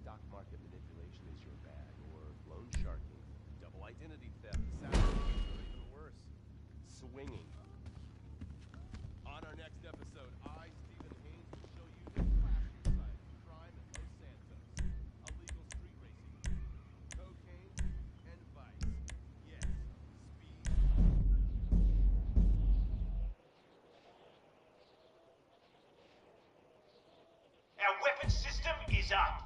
stock market manipulation is your bag, or loan sharking, double identity theft, assassination, or even worse, swinging. On our next episode, I, Stephen Haynes, will show you the classier side of crime in Los Santos. Illegal street racing, cocaine, and vice. Yes, speed. Our weapons system is up.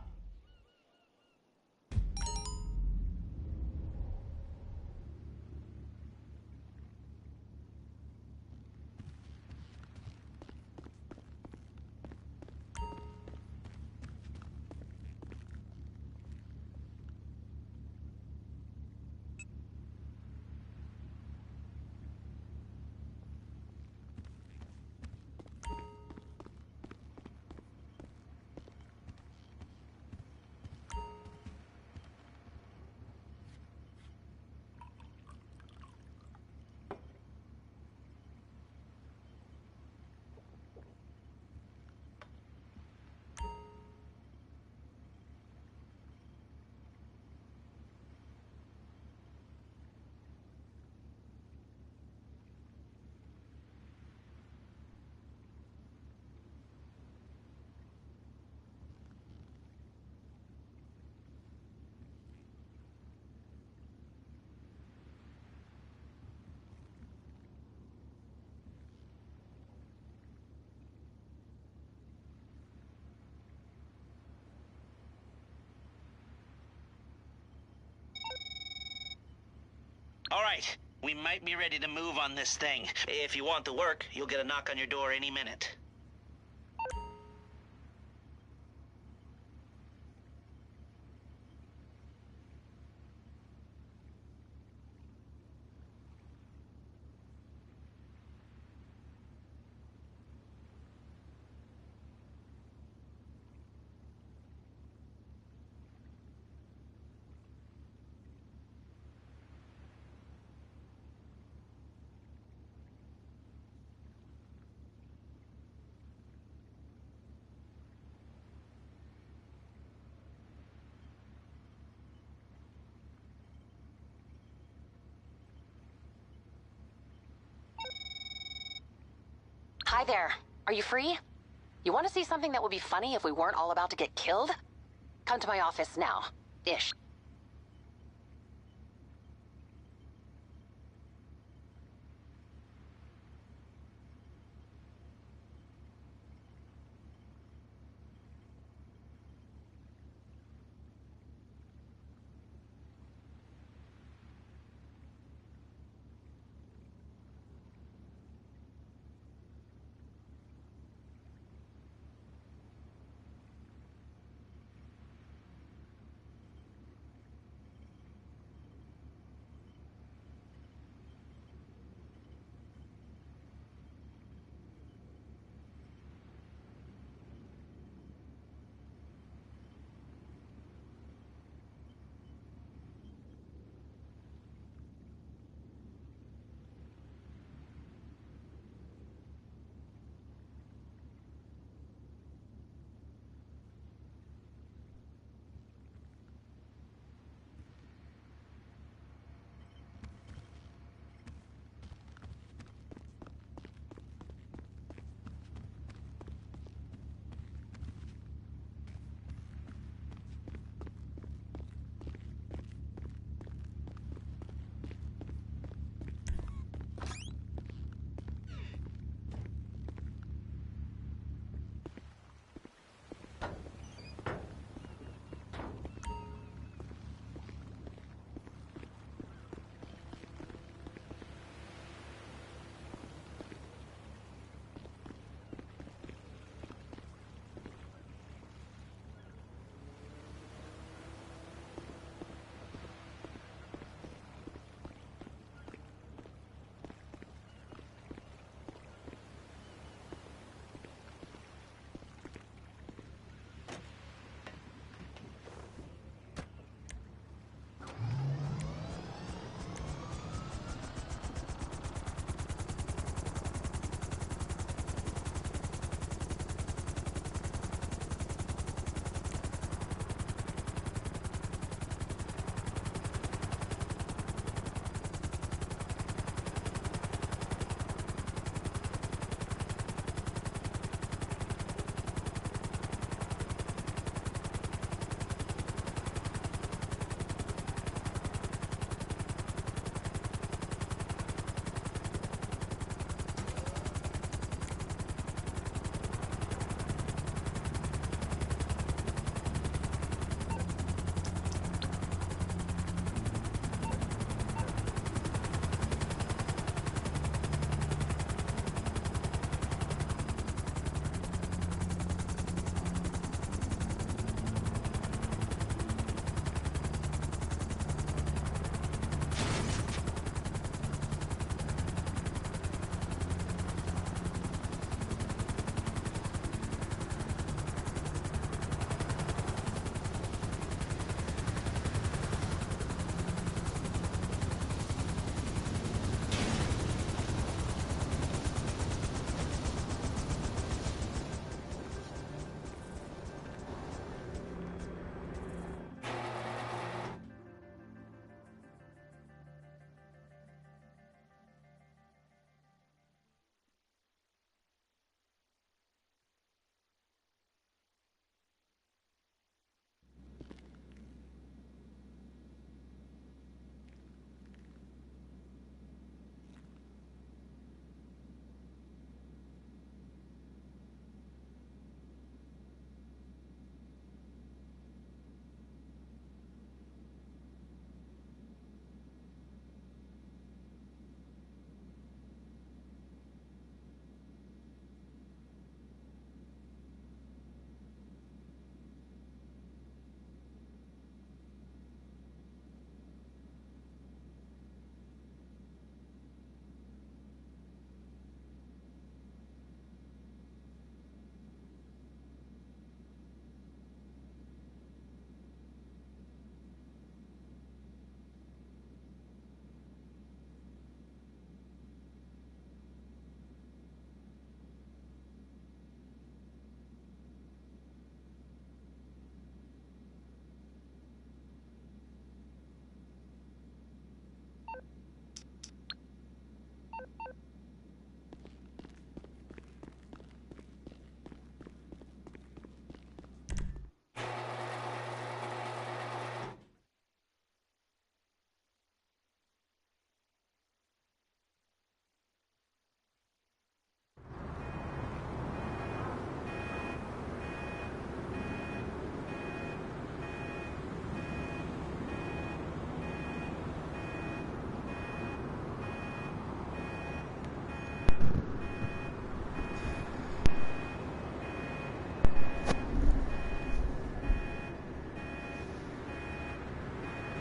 All right, we might be ready to move on this thing. If you want the work, you'll get a knock on your door any minute. Hi there. Are you free? You want to see something that would be funny if we weren't all about to get killed? Come to my office now. Ish.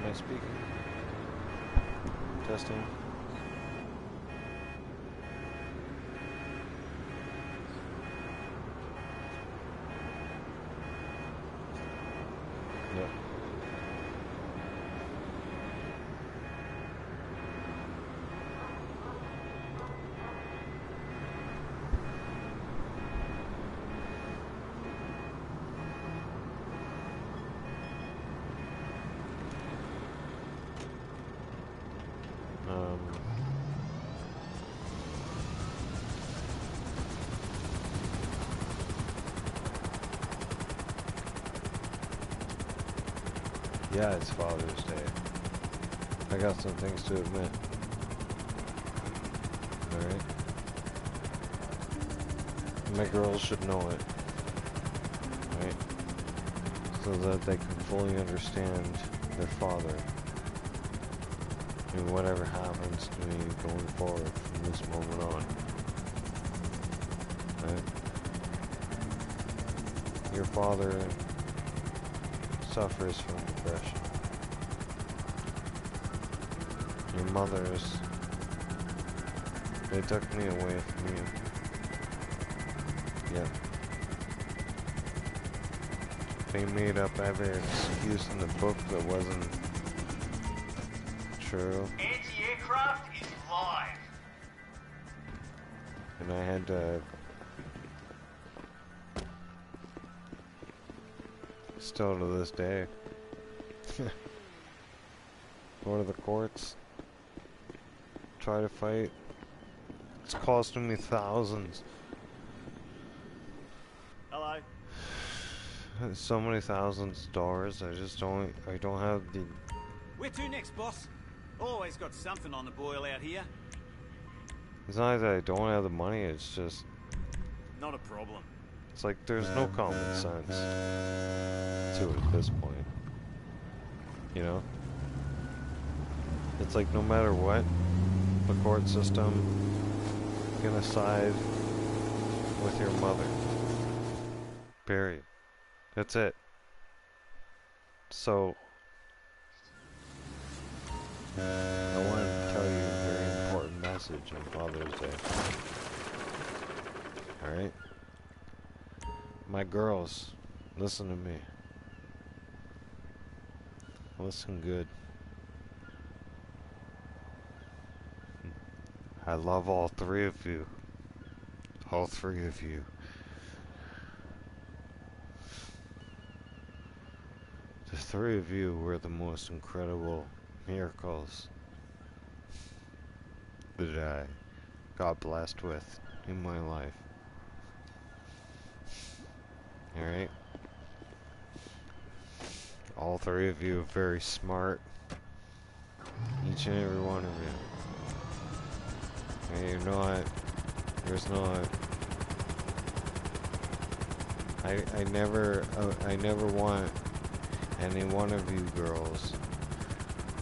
Am I speaking? Testing. Yep. Yeah, it's Father's Day. I got some things to admit. Alright? My girls should know it. Right? So that they can fully understand their father. And whatever happens to me going forward from this moment on. Right? Your father suffers from depression. Your mothers, they took me away from you. Yep. They made up every excuse in the book that wasn't true. Anti-aircraft is live. And I had to still to this day go to the courts, try to fight. It's costing me thousands. Hello. So many thousands of dollars. I don't have the... Where to next, boss? Always got something on the boil out here. It's not that I don't have the money, it's just... Not a problem. It's like there's no common sense to it at this point. You know? It's like no matter what, the court system gonna side with your mother. Period. That's it. So, I want to tell you a very important message on Father's Day. Alright? My girls, listen to me. Listen good. I love all three of you. All three of you. The three of you were the most incredible miracles that I got blessed with in my life. Alright? All three of you are very smart. Each and every one of you. And you're not... There's not... I never want any one of you girls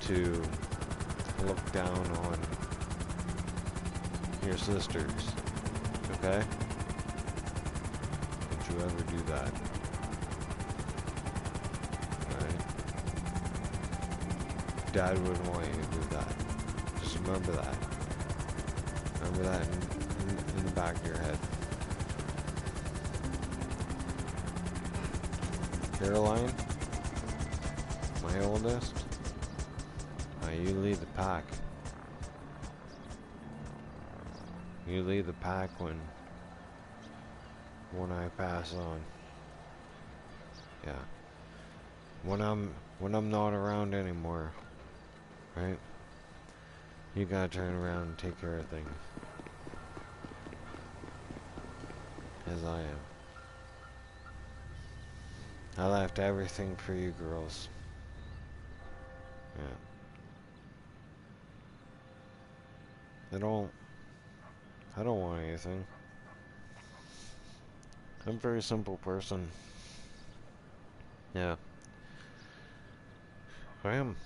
to look down on your sisters, okay? Don't you ever do that. Alright? Dad wouldn't want you to do that. Just remember that. Remember that in the back of your head. Caroline, my oldest, you lead the pack. You lead the pack when I pass on. Yeah. When I'm not around anymore, right? You gotta turn around and take care of things. As I am. I left everything for you girls. Yeah. I don't want anything. I'm a very simple person. Yeah. I am.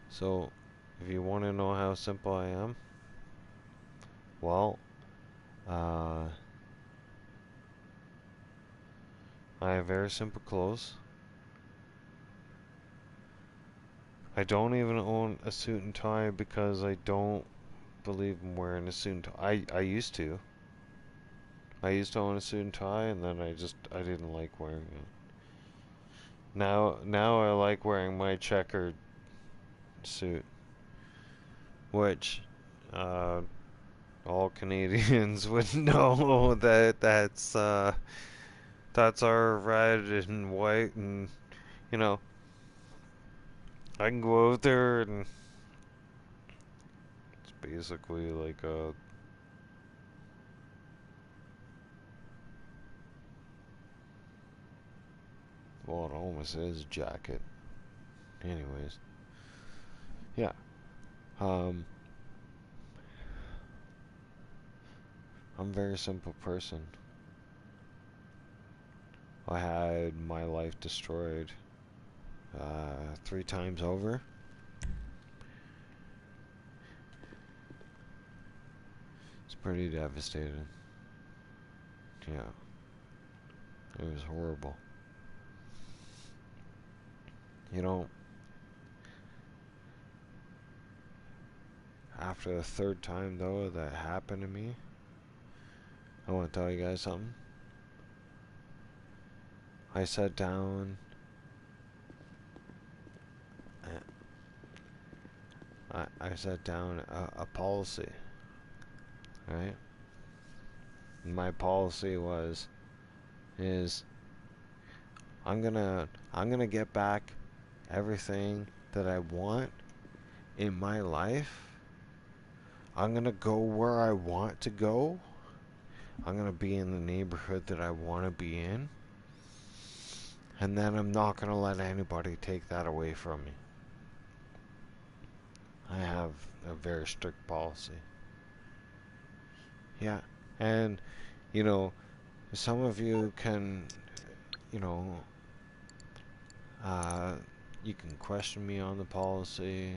So, if you want to know how simple I am, well, I have very simple clothes. I don't even own a suit and tie because I don't believe in wearing a suit and tie. I used to. I used to own a suit and tie, and then I didn't like wearing it. Now I like wearing my checkered suit, which all Canadians would know that that's our red and white, and you know, I can go out there and it's basically like a well, it almost is a jacket. Anyways, yeah. I'm a very simple person. I had my life destroyed 3 times over. It's pretty devastating. Yeah. It was horrible. You know, after the 3rd time though that happened to me, I want to tell you guys something. I sat down. I set down a policy, right? And my policy is I'm gonna get back everything that I want in my life. I'm gonna go where I want to go. I'm gonna be in the neighborhood that I want to be in. And then I'm not gonna let anybody take that away from me. I have a very strict policy. Yeah. And, you know, some of you can, you know, you can question me on the policy.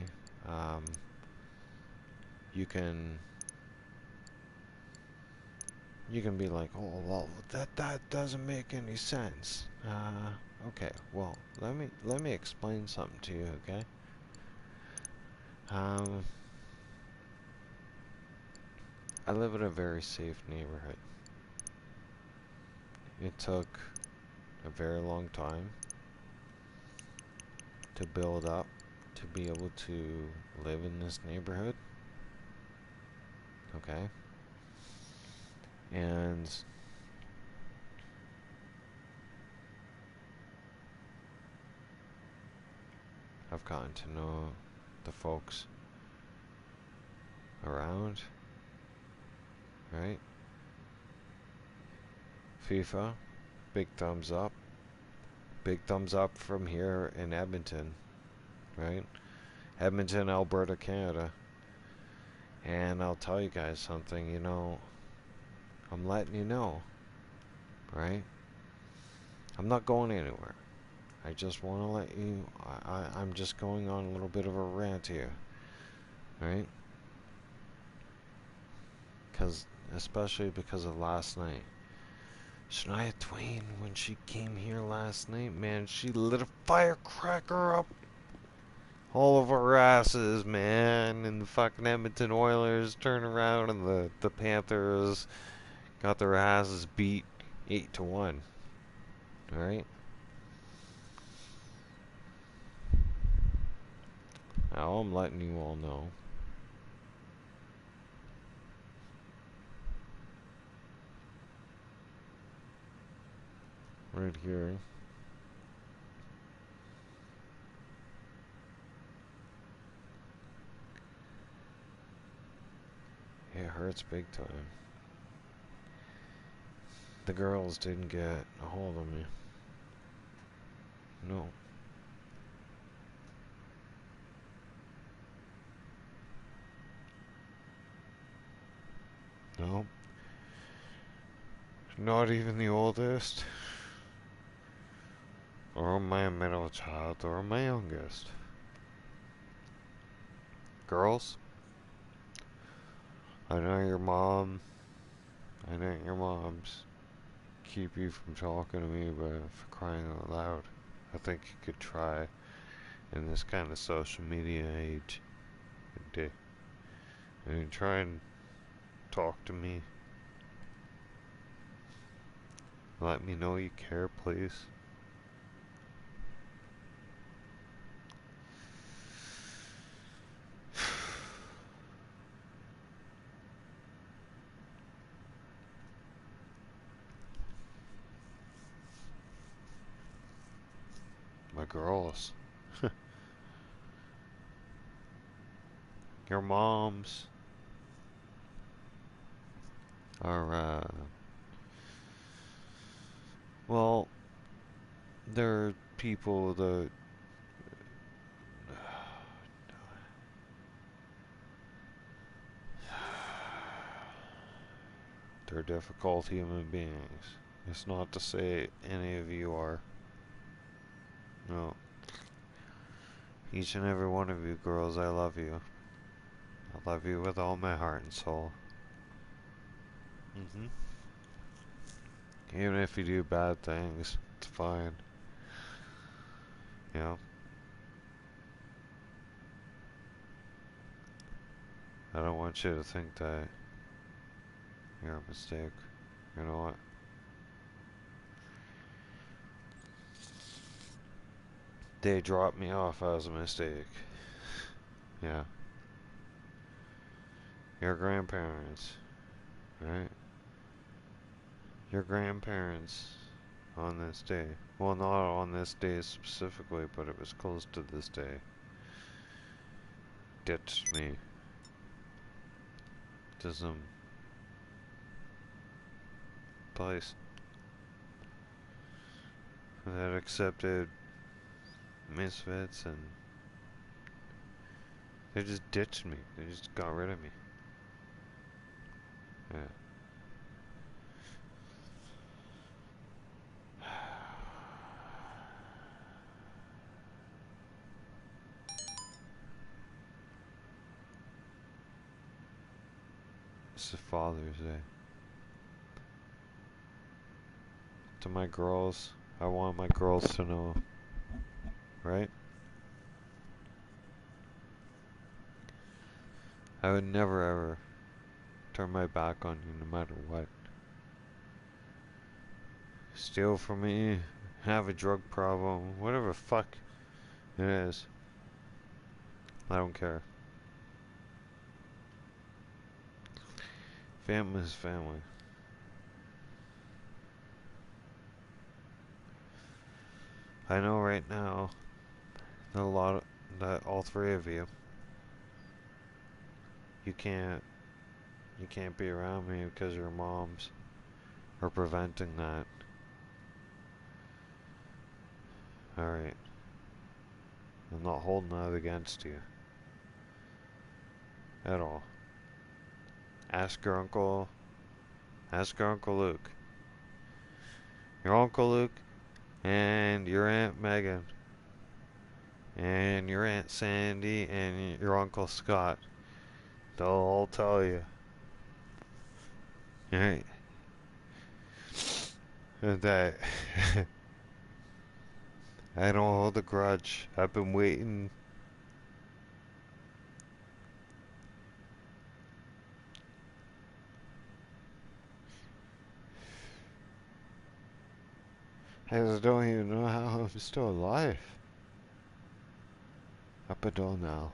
You can be like, oh well, that doesn't make any sense. Okay, well let me explain something to you, okay? I live in a very safe neighborhood. It took a very long time to build up to be able to live in this neighborhood, okay? And I've gotten to know the folks around, right? FIFA, big thumbs up. Big thumbs up from here in Edmonton, right? Edmonton, Alberta, Canada. And I'll tell you guys something, you know, I'm letting you know, right? I'm not going anywhere. I just want to let you, I'm just going on a little bit of a rant here, right? Especially because of last night. Shania Twain, when she came here last night, man, she lit a firecracker up all of our asses, man. And the fucking Edmonton Oilers turn around and the Panthers got their asses beat 8-1. Alright? Now I'm letting you all know. Right here. It hurts big time. The girls didn't get a hold of me. No. No. Not even the oldest. Or my middle child, or my youngest. Girls, I know your mom. I know your moms keep you from talking to me, but for crying out loud, I think you could try in this kind of social media age. And try and talk to me. Let me know you care, please. My girls. Your moms are, well, they're people that they're difficult human beings. It's not to say any of you are. No. Each and every one of you girls, I love you. I love you with all my heart and soul. Even if you do bad things, it's fine. You know? I don't want you to think that you're a mistake. You know what? They dropped me off as a mistake. Yeah. Your grandparents, right? Your grandparents on this day. Well, not on this day specifically, but it was close to this day. Ditched me to some place that accepted misfits, and they just ditched me. They just got rid of me. Yeah. It's Father's Day. To my girls, I want my girls to know, right? I would never ever turn my back on you no matter what. Steal from me, have a drug problem, whatever the fuck it is. I don't care. Family is family. I know right now that all three of you, you can't be around me because your moms are preventing that. Alright. I'm not holding that against you. At all. Ask your uncle Luke. Your Uncle Luke and your Aunt Megan and your Aunt Sandy and your Uncle Scott. They'll all tell you. Alright. That I don't hold a grudge. I've been waiting. I just don't even know how I'm still alive. Up until now.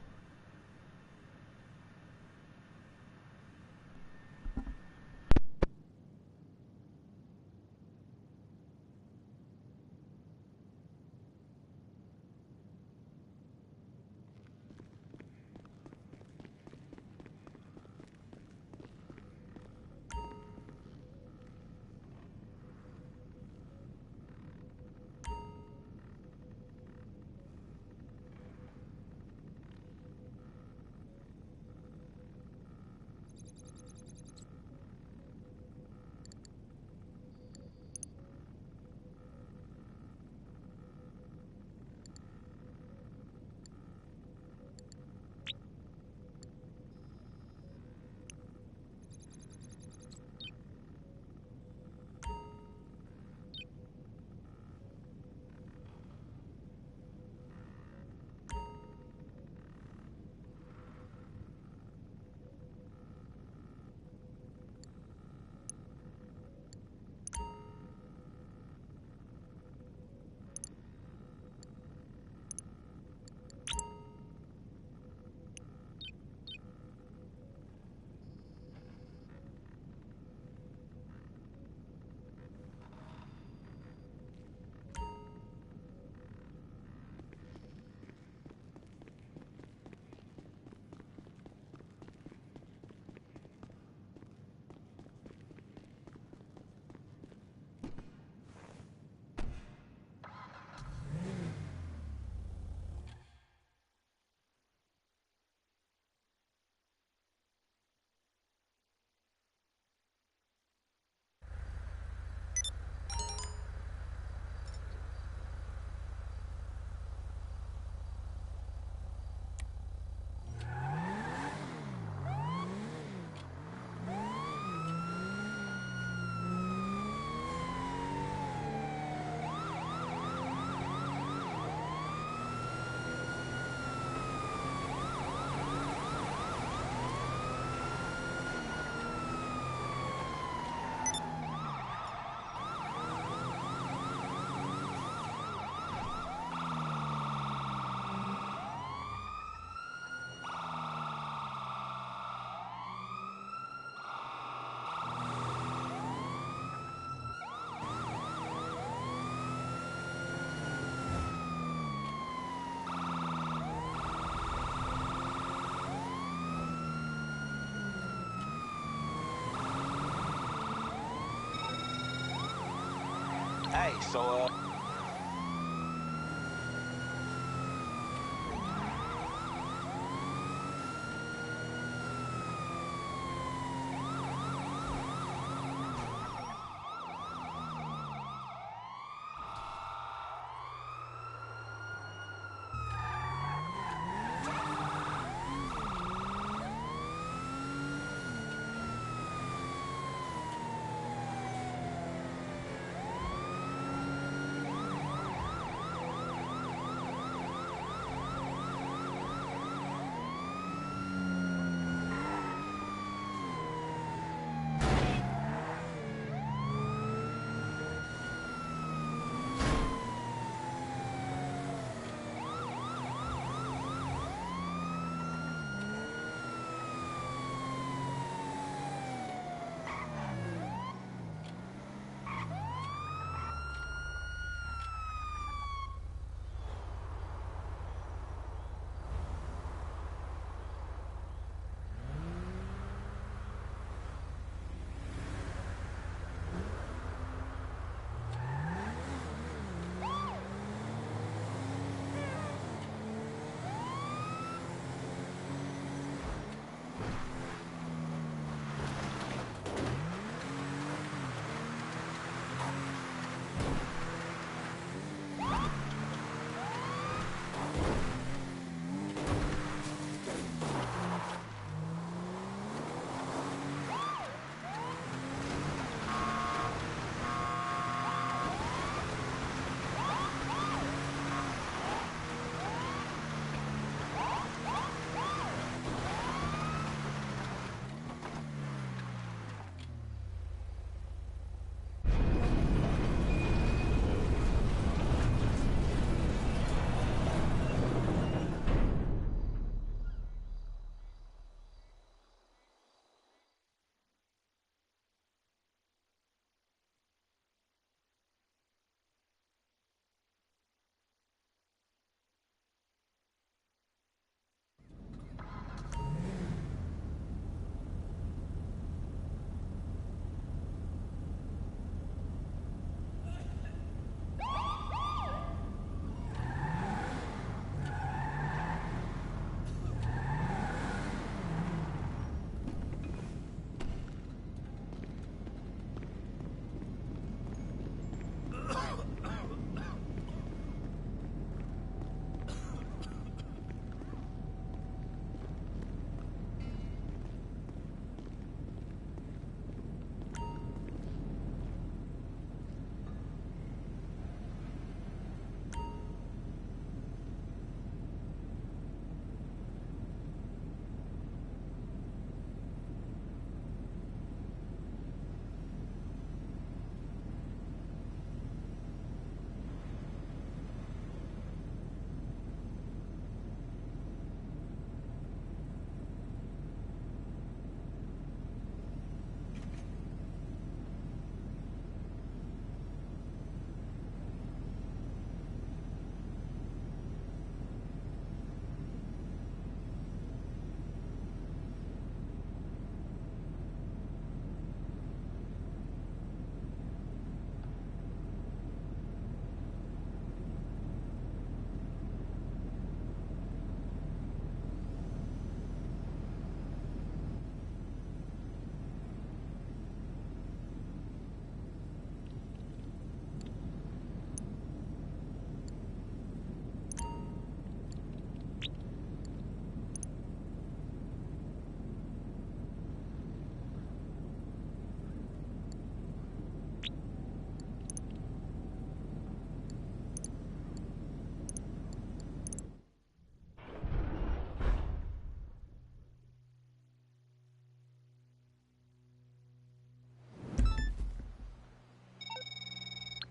So,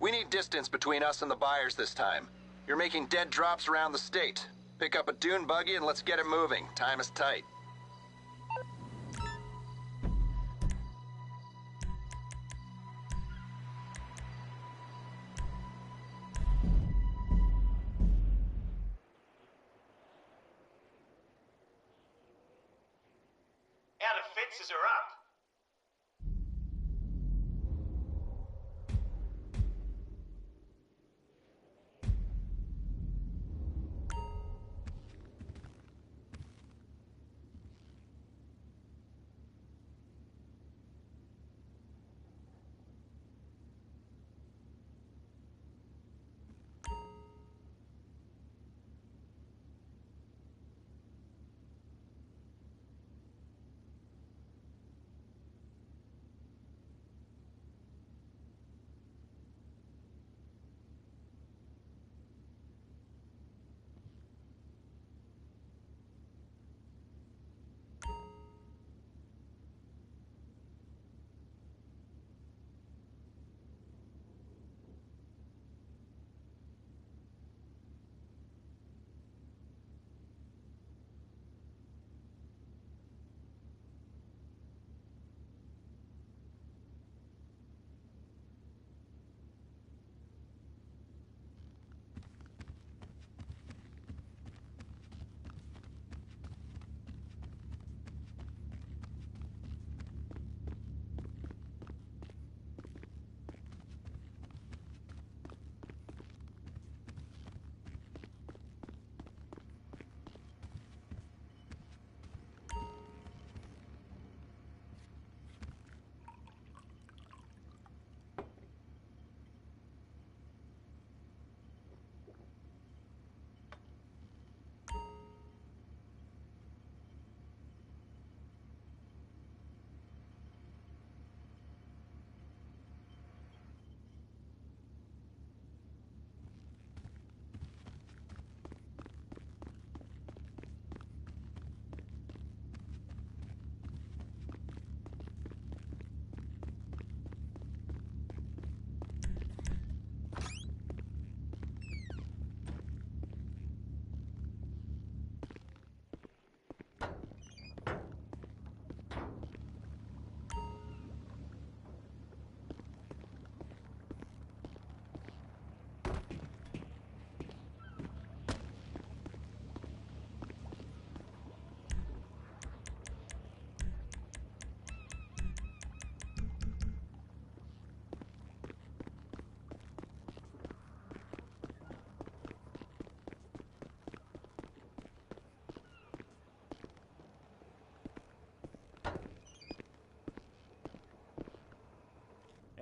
we need distance between us and the buyers this time. You're making dead drops around the state. Pick up a dune buggy and let's get it moving. Time is tight. our defenses are up.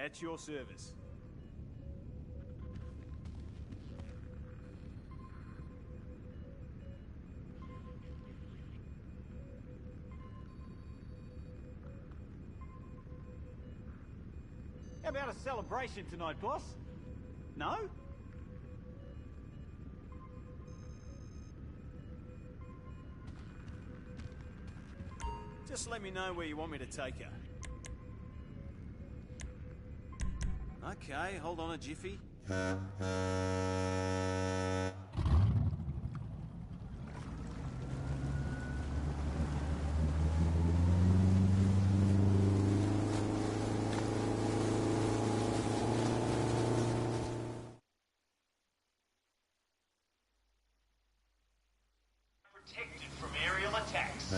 At your service. How about a celebration tonight, boss? No? Just let me know where you want me to take her. Okay, hold on a jiffy. Protected from aerial attacks.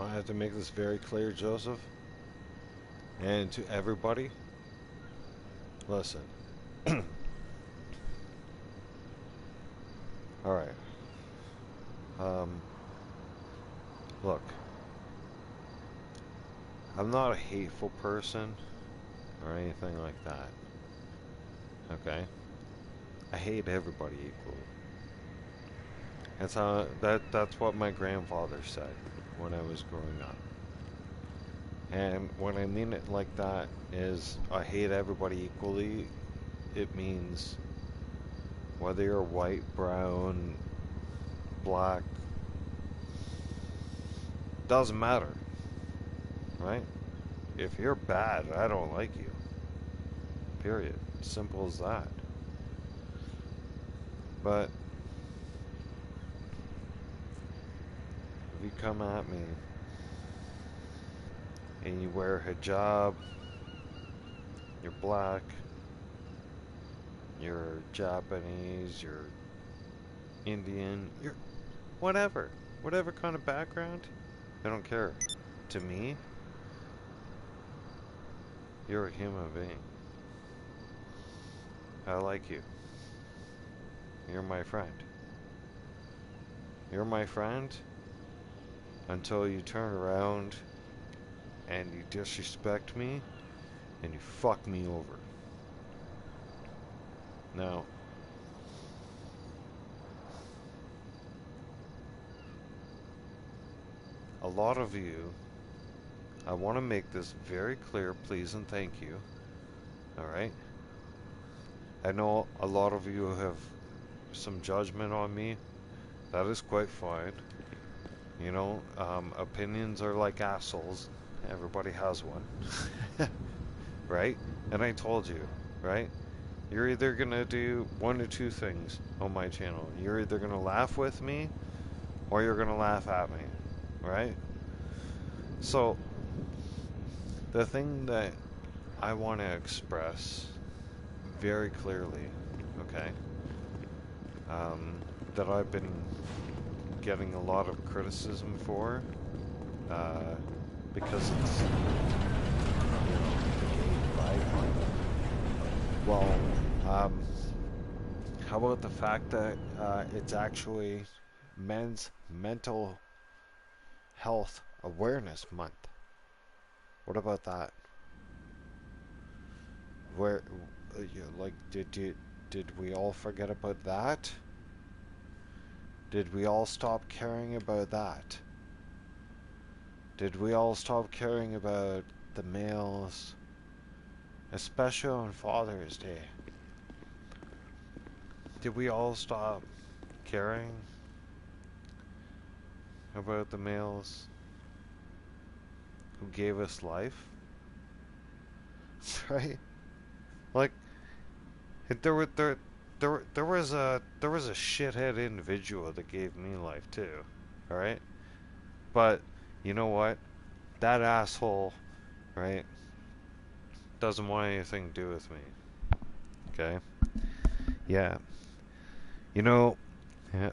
I have to make this very clear, Joseph, and to everybody. Listen. All right. Look. I'm not a hateful person or anything like that. Okay? I hate everybody equally. That's what my grandfather said when I was growing up. And when I mean it like that is I hate everybody equally. It means whether you're white, brown, black, doesn't matter, right? If you're bad, I don't like you. Period. Simple as that. But if you come at me and you wear a hijab, you're black, you're Japanese, you're Indian, whatever. Whatever kind of background. I don't care. To me, you're a human being. I like you. You're my friend. You're my friend until you turn around and you disrespect me and you fuck me over. Now, a lot of you, I want to make this very clear, please and thank you. Alright? I know a lot of you have some judgment on me. That is quite fine. You know, opinions are like assholes. Everybody has one. Right? And I told you, right? You're either gonna do one of two things on my channel. You're either gonna laugh with me or you're gonna laugh at me. Right? So, the thing that I want to express very clearly, okay, that I've been getting a lot of criticism for, because it's, you know, well, how about the fact that it's actually Men's Mental Health Awareness Month? What about that? Where, like, did we all forget about that? Did we all stop caring about that? Did we all stop caring about the males, especially on Father's Day? Did we all stop caring about the males who gave us life? Right? Like, there was a shithead individual that gave me life too. Alright? But you know what? That asshole, right, doesn't want anything to do with me. Okay? Yeah. You know, yeah.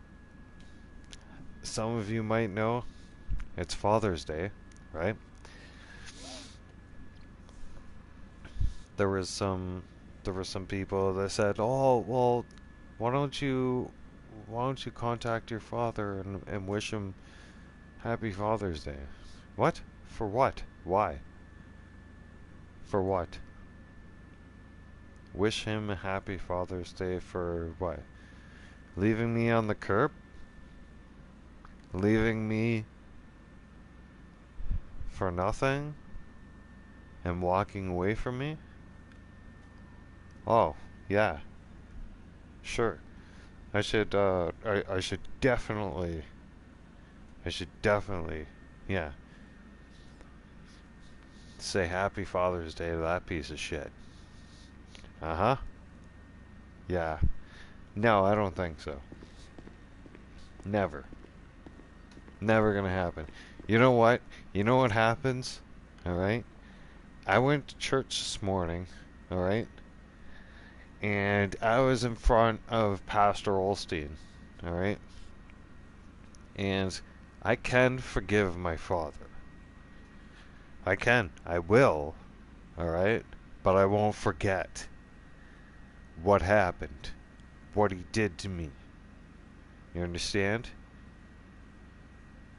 Some of you might know it's Father's Day, right? There were some people that said, "Oh, well, why don't you contact your father and wish him Happy Father's Day?" What? For what? Why? For what? Wish him a Happy Father's Day for what? Leaving me on the curb? Leaving me for nothing? And walking away from me? Oh, yeah. Sure. I should definitely, yeah, say Happy Father's Day to that piece of shit. Uh-huh. Yeah. No, I don't think so. Never. Never gonna happen. You know what? You know what happens? Alright? I went to church this morning, alright? And I was in front of Pastor Olstein, alright? And I can forgive my father. I can. I will, alright? But I won't forget what happened, what he did to me. You understand?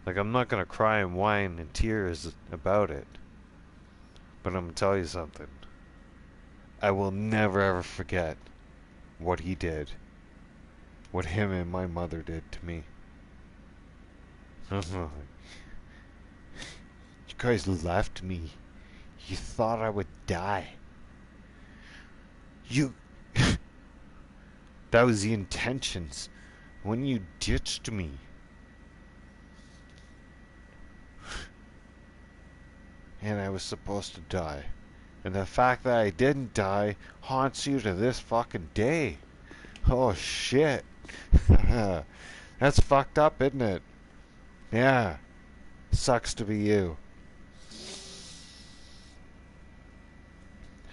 Like, I'm not gonna cry and whine in tears about it. But I'm gonna tell you something. I will never ever forget what he did. What him and my mother did to me. You guys left me. You thought I would die. You... That was the intentions when you ditched me. And I was supposed to die. And the fact that I didn't die haunts you to this fucking day. Oh shit. That's fucked up, isn't it? Yeah. Sucks to be you.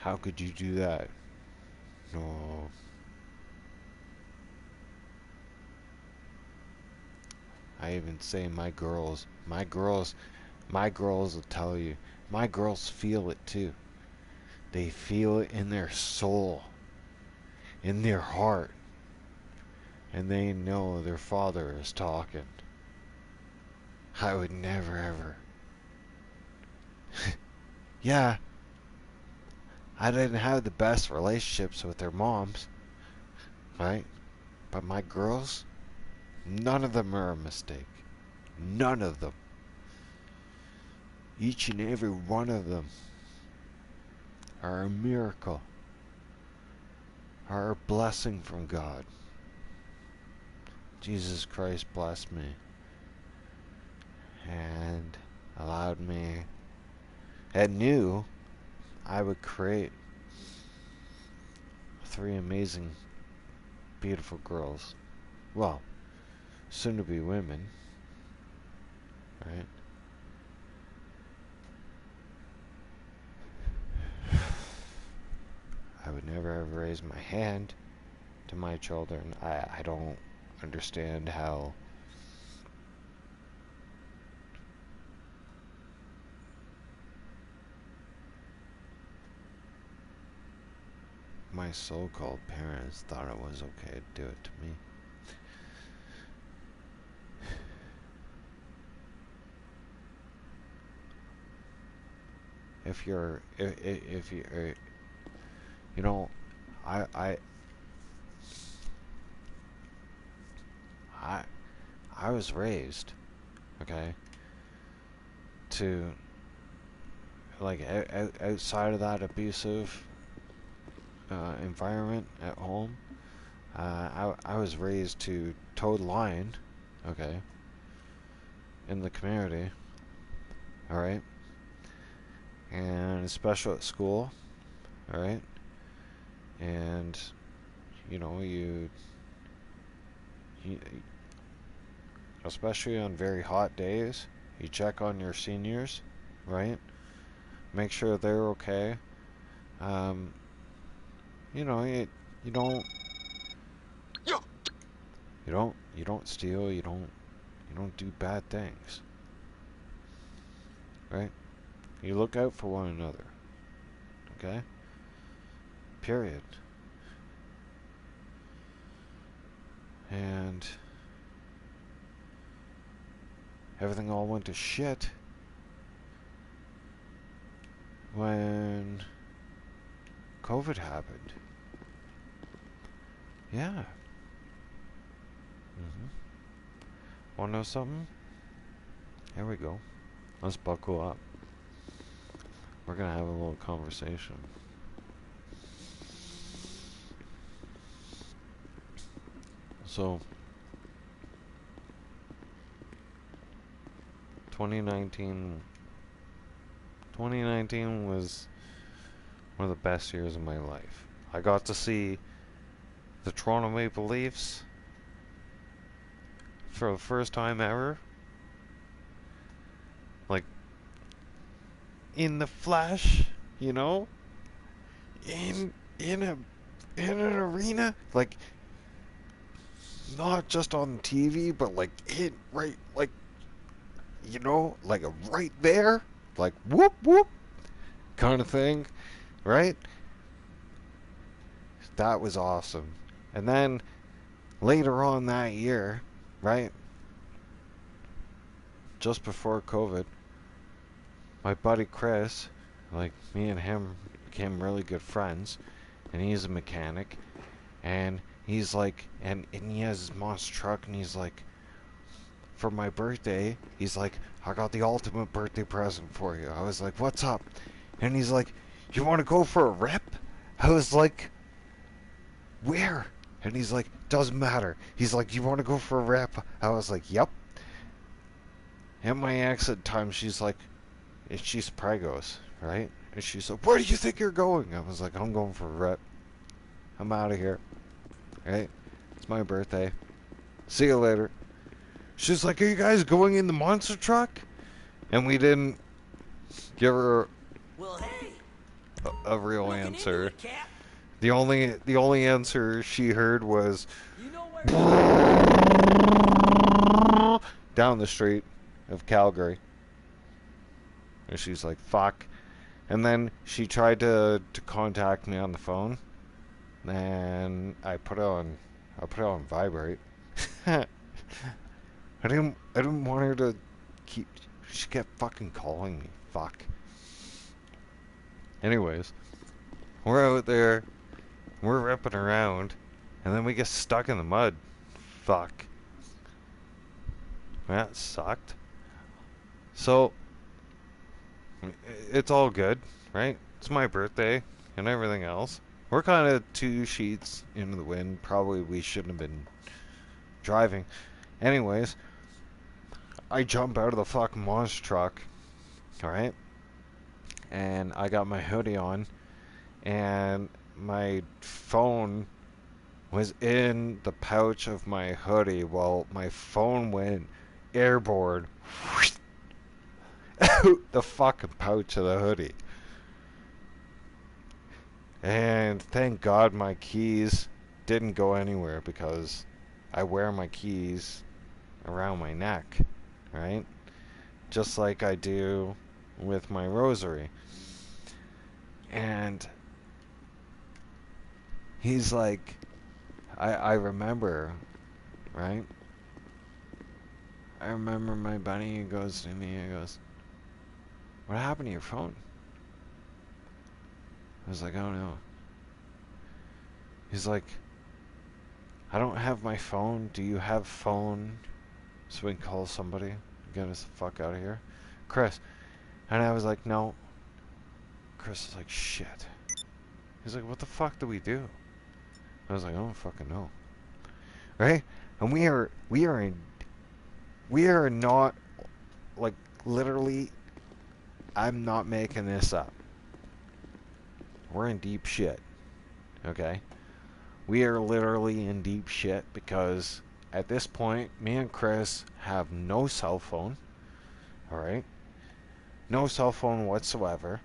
How could you do that? No. I even say my girls will tell you. My girls feel it too. They feel it in their soul, in their heart, and they know their father is talking. I would never ever. Yeah, I didn't have the best relationships with their moms, right? But my girls, none of them are a mistake. None of them. Each and every one of them are a miracle, are a blessing from God. Jesus Christ blessed me and allowed me and knew I would create 3 amazing, beautiful girls. Well, soon to be women, right? I would never ever raise my hand to my children. I don't understand how my so-called parents thought it was okay to do it to me. If you're, you know, I was raised, okay, to, like, outside of that abusive environment at home, I was raised to toe the line, okay, in the community, alright, and especially at school, alright, and, you know, you especially on very hot days, you check on your seniors, right? Make sure they're okay. You know, you don't steal, you don't do bad things, right? You look out for one another, okay? Period. And everything all went to shit when COVID happened. Yeah. Wanna know something? Here we go. Let's buckle up. We're gonna have a little conversation. So, 2019 was one of the best years of my life. I got to see the Toronto Maple Leafs for the first time ever. Like, in the flesh, you know? In an arena, like, not just on TV, but like right, like, you know, like right there, like whoop whoop kind of thing, right? That was awesome. And then later on that year, right, just before COVID, my buddy Chris, like, me and him became really good friends, and he's a mechanic, and he's like, and he has his monster truck, and he's like, for my birthday, he's like, I got the ultimate birthday present for you. I was like, what's up? And he's like, you want to go for a rip? I was like, where? And he's like, doesn't matter. He's like, you want to go for a rip? I was like, yep. And my ex at times, she's like, she's pregos, right? And she's like, where do you think you're going? I was like, I'm going for a rip. I'm out of here. Right? It's my birthday. See you later. She's like, are you guys going in the monster truck? And we didn't give her a real answer. The only answer she heard was, down the street of Calgary. And she's like, fuck. And then she tried to contact me on the phone. And I put it on vibrate. I didn't want her to keep. She kept fucking calling me. Fuck. Anyways, we're out there, we're ripping around, and then we get stuck in the mud. Fuck. That sucked. So, it's all good, right? It's my birthday and everything else. We're kind of 2 sheets into the wind. Probably we shouldn't have been driving. Anyways, I jump out of the fucking monster truck, alright? And I got my hoodie on, and my phone was in the pouch of my hoodie. Well, my phone went airborne out the fucking pouch of the hoodie. And thank God my keys didn't go anywhere, because I wear my keys around my neck, right? Just like I do with my rosary. And he's like, I remember, right? I remember my buddy goes to me, he goes, what happened to your phone? I was like, I don't know. He's like, I don't have my phone. Do you have phone so we can call somebody? Get us the fuck out of here. Chris. And I was like, no. Chris is like, shit. He's like, what the fuck do we do? I was like, I don't fucking know. Right? And we are not, like, literally, I'm not making this up. We're in deep shit. Okay? We are literally in deep shit because at this point, me and Chris have no cell phone. Alright? No cell phone whatsoever.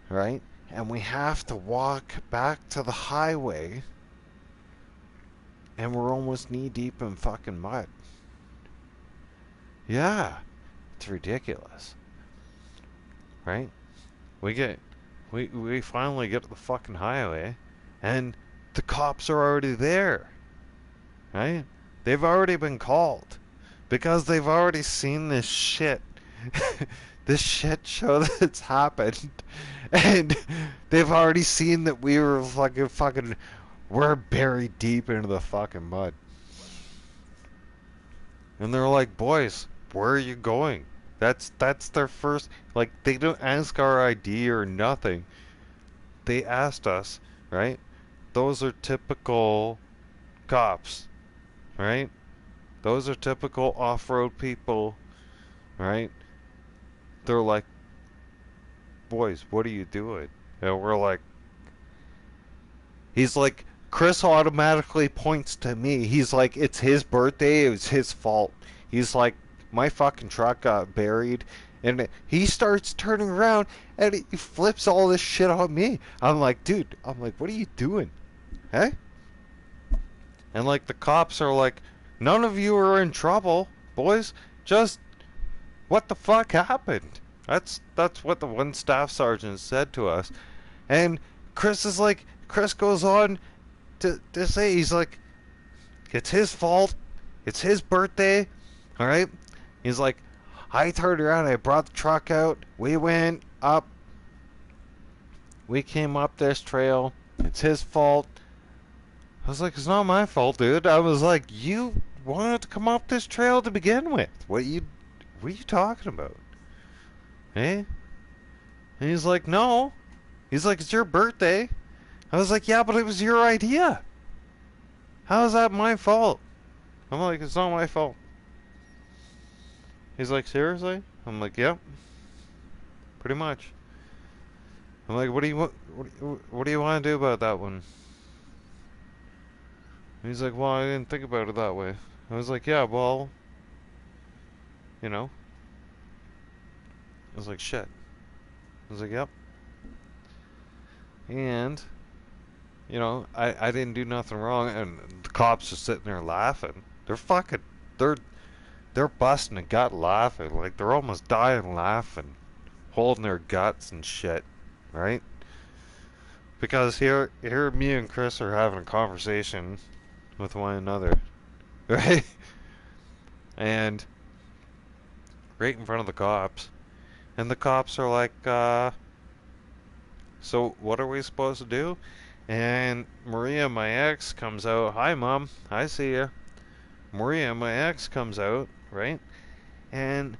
Right? And we have to walk back to the highway. And we're almost knee deep in fucking mud. Yeah. It's ridiculous. Right? We finally get to the fucking highway, and the cops are already there. Right? They've already been called. Because they've already seen this shit. This shit show that's happened. And they've already seen that we were fucking we're buried deep into the fucking mud. And they're like, boys, where are you going? That's their first, like, they don't ask our ID or nothing. They asked us, right? Those are typical cops, right? Those are typical off-road people, right? They're like, boys, what are you doing? And we're like, he's like, Chris automatically points to me. He's like, it's his birthday, it was his fault. He's like, my fucking truck got buried. And he starts turning around and he flips all this shit on me. I'm like, dude, what are you doing? Hey? And like the cops are like, none of you are in trouble, boys. Just, what the fuck happened? That's what the one staff sergeant said to us. And Chris goes on to say, he's like, it's his fault. It's his birthday. Alright? He's like, I turned around, I brought the truck out, we went up, we came up this trail, it's his fault. I was like, it's not my fault, dude. I was like, you wanted to come up this trail to begin with. What are you talking about? Hey? And he's like, no. He's like, it's your birthday. I was like, yeah, but it was your idea. How is that my fault? I'm like, it's not my fault. He's like, seriously? I'm like, yep. Pretty much. I'm like, what do you want to do about that one? And he's like, well, I didn't think about it that way. I was like, yeah, well, you know. I was like, shit. I was like, yep. And, you know, I didn't do nothing wrong, and the cops are sitting there laughing. They're they're busting a gut laughing. Like, they're almost dying laughing. Holding their guts and shit. Right? Because here me and Chris are having a conversation with one another. Right? And right in front of the cops. And the cops are like, so what are we supposed to do? And Maria, my ex, comes out. Hi, Mom. I see ya. Maria, my ex, comes out, right? And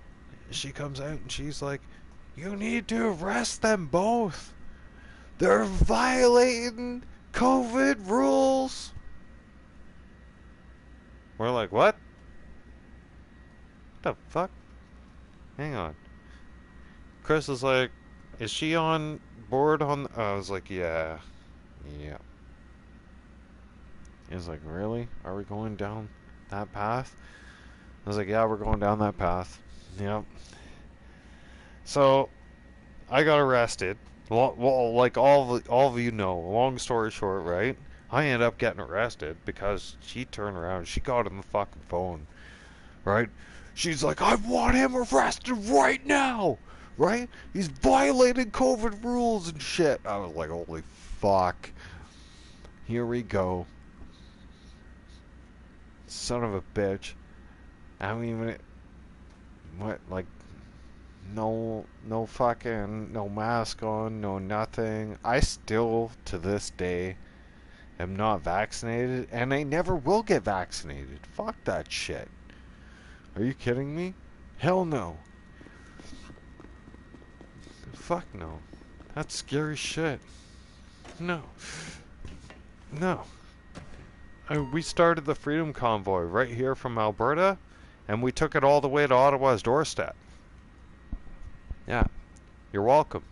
she comes out and she's like, you need to arrest them both. They're violating COVID rules. We're like, what? What the fuck? Hang on. Chris is like, is she on board on... I was like, yeah. Yeah. He's like, really? Are we going down that path? I was like, yeah, we're going down that path. Yep. So, I got arrested. Well, like all of you know, long story short, right? I ended up getting arrested because she turned around and she got on the fucking phone, right? She's like, I want him arrested right now, right? He's violating COVID rules and shit. I was like, holy fuck. Here we go. Son of a bitch. I don't even... What, like... No fucking... No mask on, no nothing. I still, to this day, am not vaccinated, and I never will get vaccinated. Fuck that shit. Are you kidding me? Hell no. Fuck no. That's scary shit. No. No. We started the Freedom Convoy right here from Alberta, and we took it all the way to Ottawa's doorstep. Yeah. You're welcome.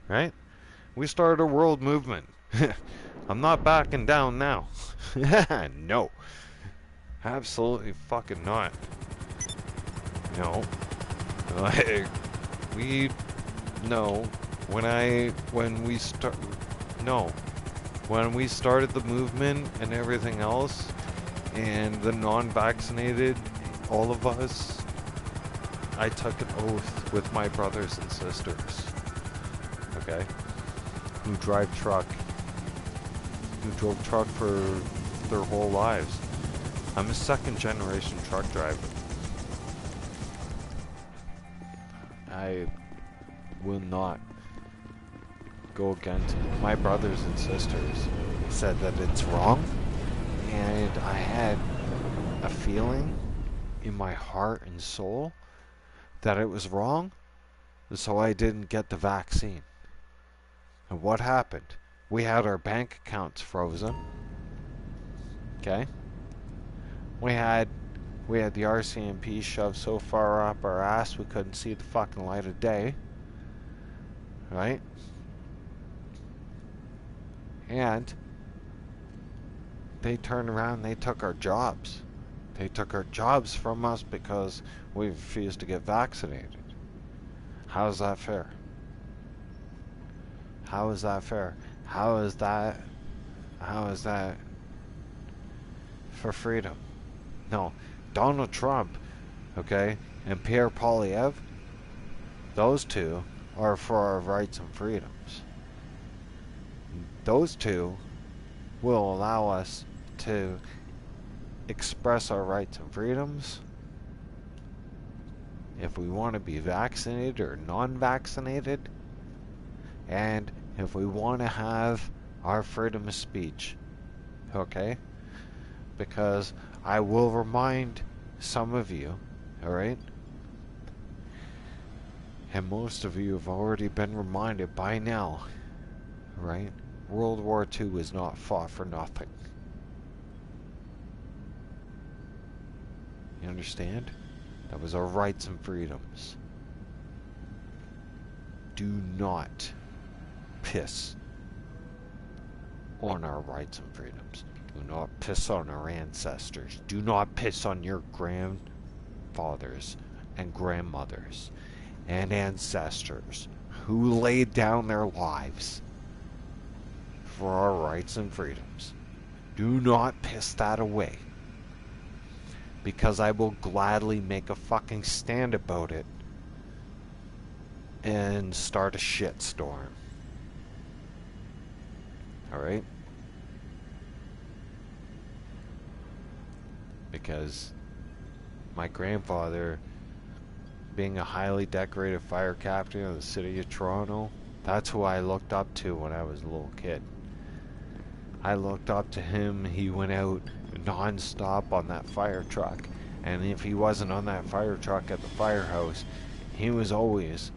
Right? We started a world movement. I'm not backing down now. No. Absolutely fucking not. No. Like, no. When we started the movement and everything else, and the non-vaccinated, all of us, I took an oath with my brothers and sisters, okay, who drove truck for their whole lives. I'm a second generation truck driver. I will not go against my brothers and sisters. Said that it's wrong, and I had a feeling in my heart and soul that it was wrong, so I didn't get the vaccine. And what happened? We had our bank accounts frozen. Okay? We had the RCMP shoved so far up our ass we couldn't see the fucking light of day. Right? And they turned around and they took our jobs. They took our jobs from us because we refused to get vaccinated. How is that fair? How is that fair? How is that for freedom? No, Donald Trump, okay, and Pierre Poilievre, those two are for our rights and freedoms. Those two will allow us to express our rights and freedoms if we want to be vaccinated or non-vaccinated, and if we want to have our freedom of speech, okay? Because I will remind some of you, alright? And most of you have already been reminded by now, right? World War II was not fought for nothing. You understand? That was our rights and freedoms. Do not piss on our rights and freedoms. Do not piss on our ancestors. Do not piss on your grandfathers and grandmothers and ancestors who laid down their lives for our rights and freedoms. Do not piss that away. because I will gladly make a fucking stand about it and start a shitstorm. Alright? Because my grandfather, being a highly decorated fire captain of the city of Toronto, that's who I looked up to when I was a little kid. I looked up to him. He went out non-stop on that fire truck, and if he wasn't on that fire truck at the firehouse, he was always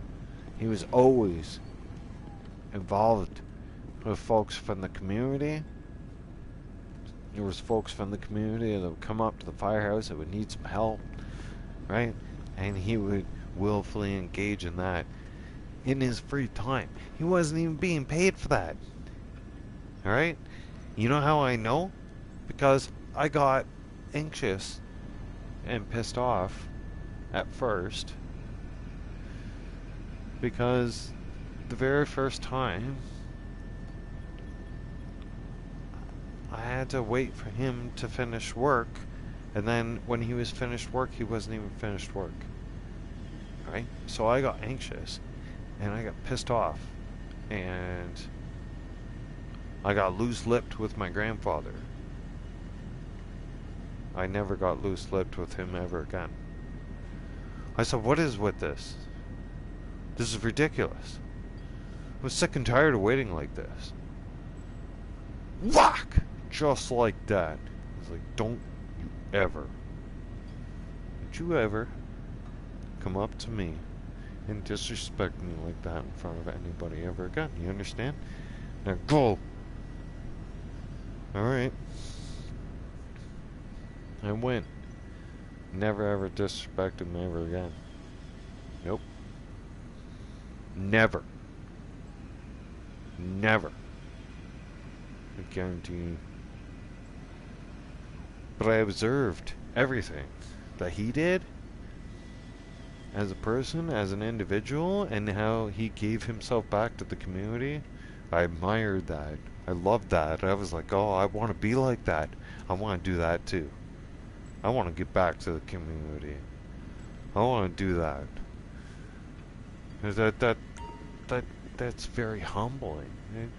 involved with folks from the community. There was folks from the community that would come up to the firehouse that would need some help, right? And he would willfully engage in that in his free time. He wasn't even being paid for that. Alright? You know how I know? Because I got anxious and pissed off at first, because the very first time I had to wait for him to finish work, and then when he was finished work, he wasn't even finished work. Right? So I got anxious, and I got pissed off, and I got loose-lipped with my grandfather. I never got loose-lipped with him ever again. I said, what is with this? This is ridiculous. I was sick and tired of waiting like this. Whack! Just like that. I was like, don't you ever come up to me and disrespect me like that in front of anybody ever again. You understand? Now go! Alright. I went. Never ever disrespected me ever again. Nope. Never. Never. I guarantee you. But I observed everything that he did as a person, as an individual, and how he gave himself back to the community. I admired that. I loved that. I was like, oh, I want to be like that. I want to do that too. I want to get back to the community. I want to do that. That's very humbling.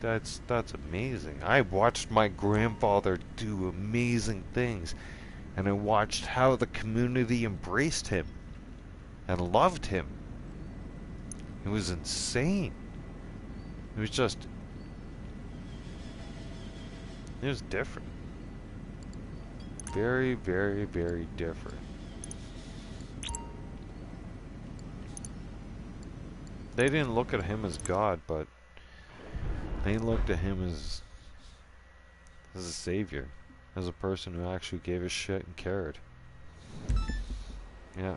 That's amazing. I watched my grandfather do amazing things, and I watched how the community embraced him and loved him. It was insane. It was just, it was different. Very, very, very different. They didn't look at him as God, but they looked at him as a savior, as a person who actually gave a shit and cared. Yeah.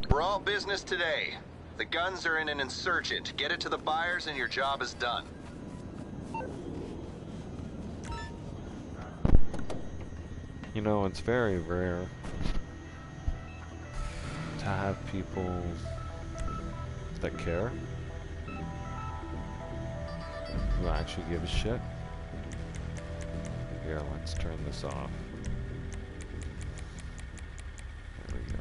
We're all business today. The guns are in an insurgent. Get it to the buyers and your job is done. You know, it's very rare to have people that care, who actually give a shit. Here, let's turn this off. There we go.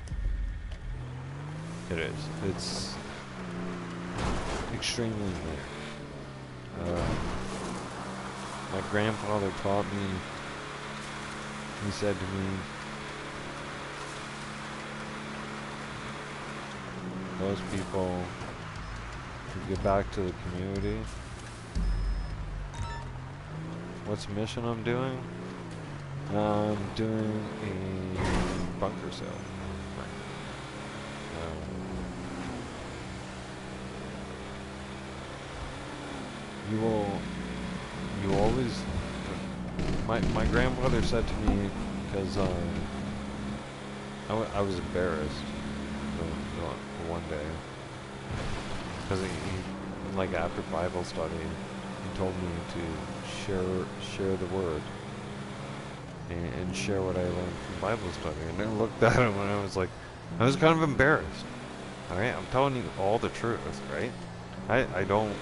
It is. It's extremely rare. My grandfather taught me, he said to me, those people who get back to the community, what's the mission I'm doing? I'm doing a bunker sale. You always, my grandfather said to me, because I was embarrassed for one day, because he, like after Bible study, he told me to share the word and share what I learned from Bible study, and I looked at him and I was like, I was kind of embarrassed. All right, I'm telling you all the truth, right? I don't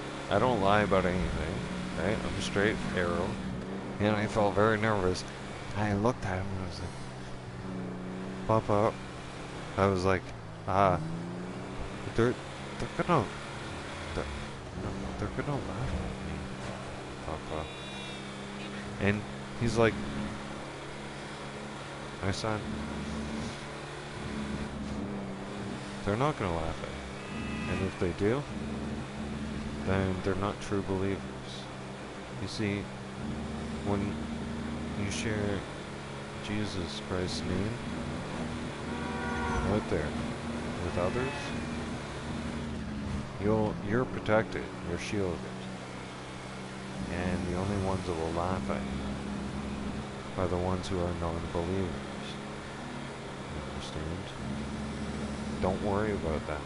lie about anything, right? I'm a straight arrow, and I felt very nervous I looked at him and I was like, Papa, I was like, they're gonna, they're gonna laugh at me, Papa. And he's like, my son, they're not gonna laugh at you. And if they do, then they're not true believers. You see, when you share Jesus Christ's name out there with others, you're protected, you're shielded. And the only ones that will laugh at you are the ones who are non-believers. You understand? Don't worry about that.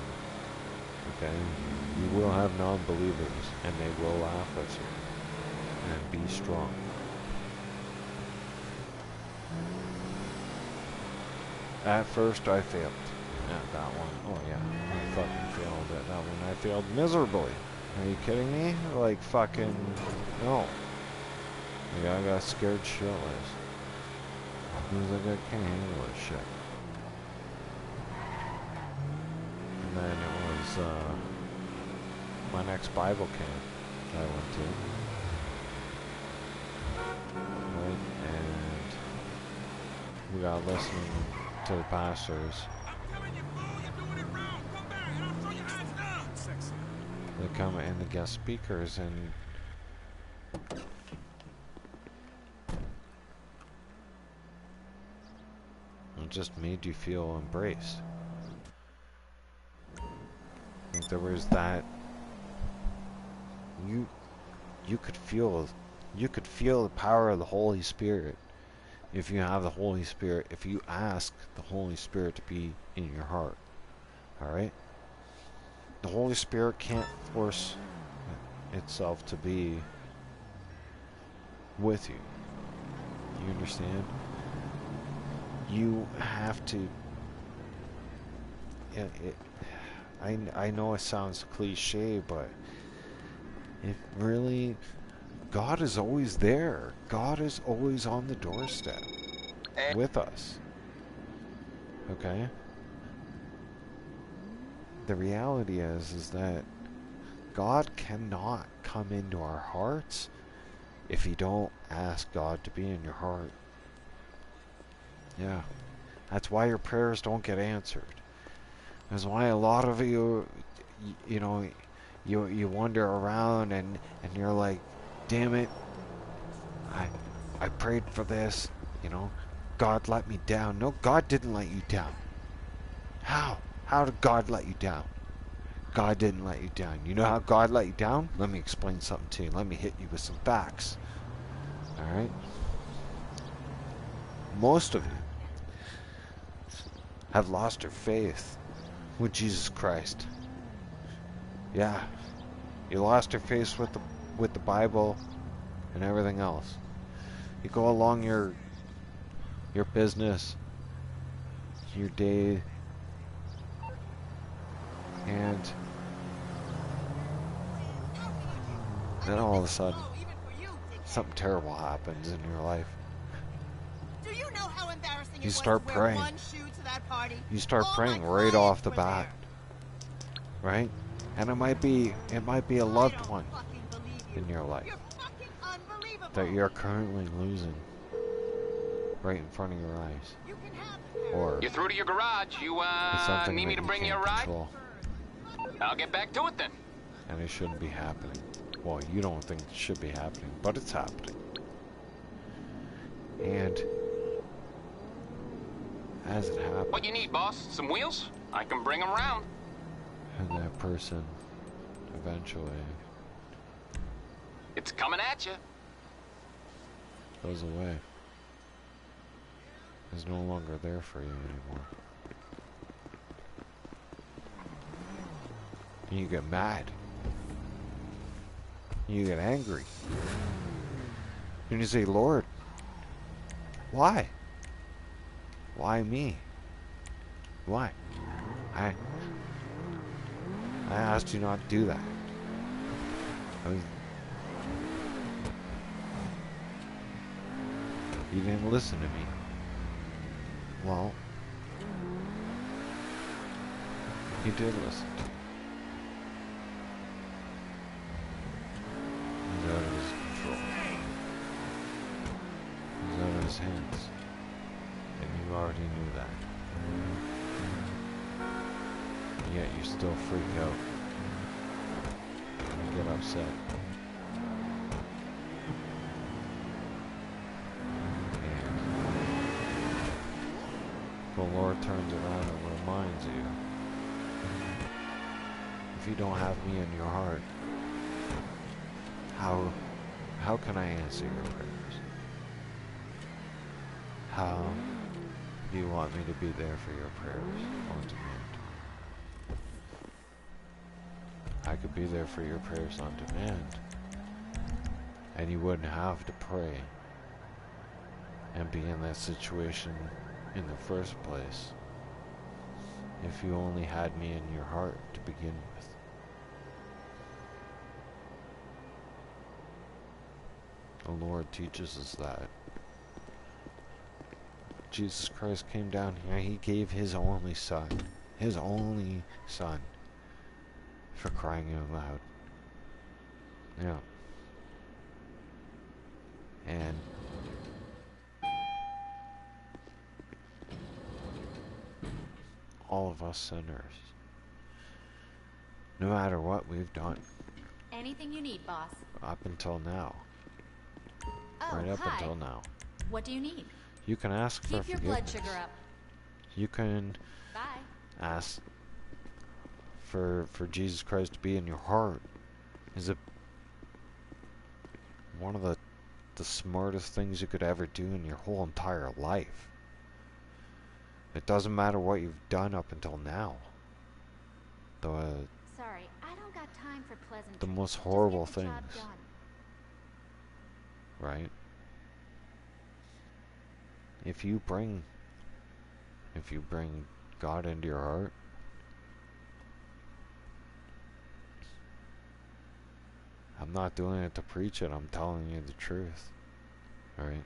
Okay? You will have non-believers, and they will laugh at you. And be strong. At first I failed. At that one. Oh yeah. I fucking failed at that one. I failed miserably. Are you kidding me? Like fucking... No. Like, I got scared shitless. I was like, I can't handle this shit. And then it was, my next Bible camp that I went to. Right? And we got listening to the pastors. They come in the guest speakers, and it just made you feel embraced. Like there was that you could feel the power of the Holy Spirit if you have the Holy Spirit, if you ask the Holy Spirit to be in your heart. Alright? The Holy Spirit can't force itself to be with you. You understand? You have to... I know it sounds cliche, but it really... God is always there. God is always on the doorstep with us. Okay? The reality is that God cannot come into our hearts if you don't ask God to be in your heart. Yeah. That's why your prayers don't get answered. That's why a lot of you, you know, you wander around and you're like, damn it, I prayed for this, you know, God let me down. No, God didn't let you down. How? How did God let you down? God didn't let you down. You know how God let you down? Let me explain something to you. Let me hit you with some facts. Alright? Most of you have lost your faith with Jesus Christ. Yeah. You lost your faith with the Bible and everything else. You go along your business, your day, and then all of a sudden something terrible happens in your life. Do you know how embarrassing You start praying. You start praying right off the bat. Right? And it might be a loved one in your life that you're currently losing right in front of your eyes. Or You're through to your garage. You it's something need me that to you bring you a can't ride? control. I'll get back to it then. And it shouldn't be happening. Well, you don't think it should be happening, but it's happening. And as it happens, What you need, boss? Some wheels? I can bring them round. and that person eventually It's coming at you. goes away. Is no longer there for you anymore. And you get mad. You get angry. And you say, Lord, why? Why me? Why? I asked you not to do that. You didn't listen to me. Well, he did listen to me. He's out of his control. He's out of his hands. And you already knew that. And yet you still freak out. And get upset. The Lord turns around and reminds you, if you don't have me in your heart, how can I answer your prayers? How do you want me to be there for your prayers on demand? I could be there for your prayers on demand, and you wouldn't have to pray and be in that situation in the first place if you only had me in your heart to begin with. The Lord teaches us that. Jesus Christ came down here, he gave his only son, for crying out loud. Yeah. And all of us sinners, no matter what we've done. Anything you need, boss. Up until now. Oh, Right up hi. until now. What do you need? You can ask for Keep your forgiveness. blood sugar up. You can Bye. ask for Jesus Christ to be in your heart. Is it one of the smartest things you could ever do in your whole entire life? It doesn't matter what you've done up until now. Sorry, I don't got time for pleasant. The most Just horrible get the job things. done. Right? If you bring God into your heart, I'm not doing it to preach it, I'm telling you the truth. Alright?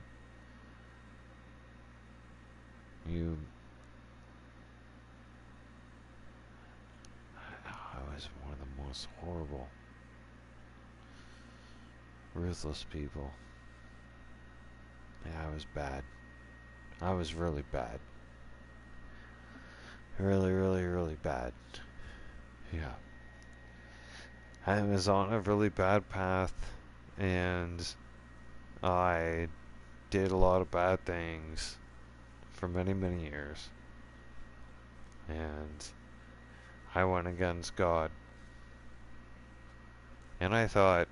I was one of the most horrible, ruthless people. Yeah, I was bad. I was really bad. Really, really, really bad. Yeah. I was on a really bad path, and I did a lot of bad things for many, many years. And I went against God. And I thought,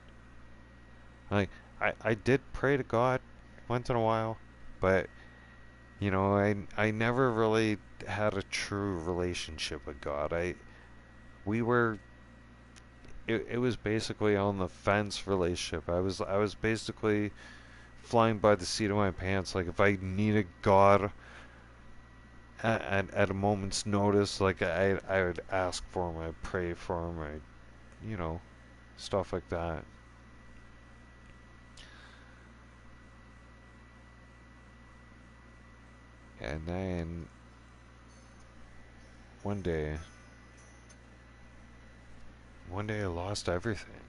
like, I did pray to God once in a while, but, you know, I never really had a true relationship with God. It was basically on the fence relationship. I was basically flying by the seat of my pants. Like, if I needed God at a moment's notice, like, I would ask for him, I'd pray for him, you know, stuff like that. And then one day I lost everything.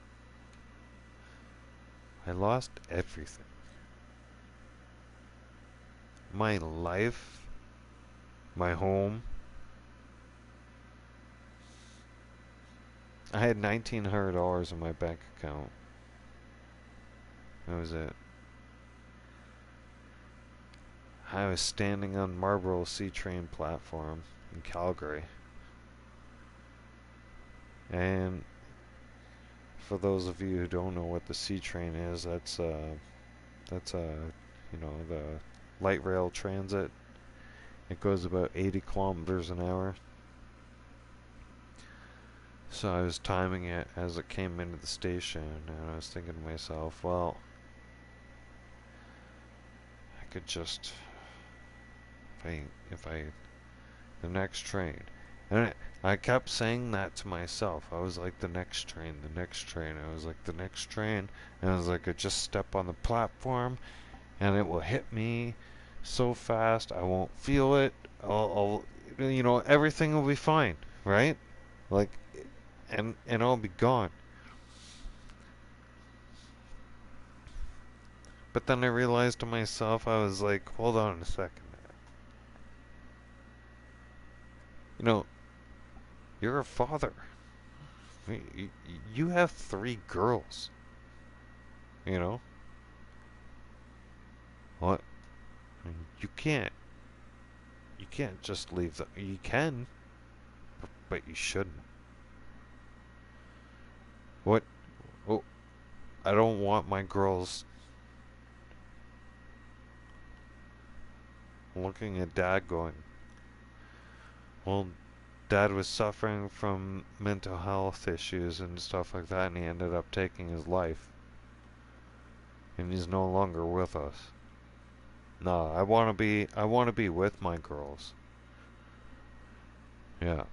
I lost everything. My life, my home. I had $1,900 in my bank account. That was it. I was standing on Marlborough C train platform in Calgary. And for those of you who don't know what the C train is, that's you know, the light rail transit. It goes about 80 kilometers an hour. So I was timing it as it came into the station, and I was thinking to myself, well, I could just, if I the next train. And I kept saying that to myself. I was like, the next train, the next train. I was like, the next train. And I was like, I just step on the platform, and it will hit me so fast I won't feel it. You know, everything will be fine, right? Like, and I'll be gone. But then I realized to myself, I was like, hold on a second. You know, you're a father. You have 3 girls. You know? What? You can't. You can't just leave them. You can, but you shouldn't. What? Oh, I don't want my girls looking at Dad going, well, Dad was suffering from mental health issues and stuff like that, and he ended up taking his life. And he's no longer with us. No, I want to be with my girls. Yeah.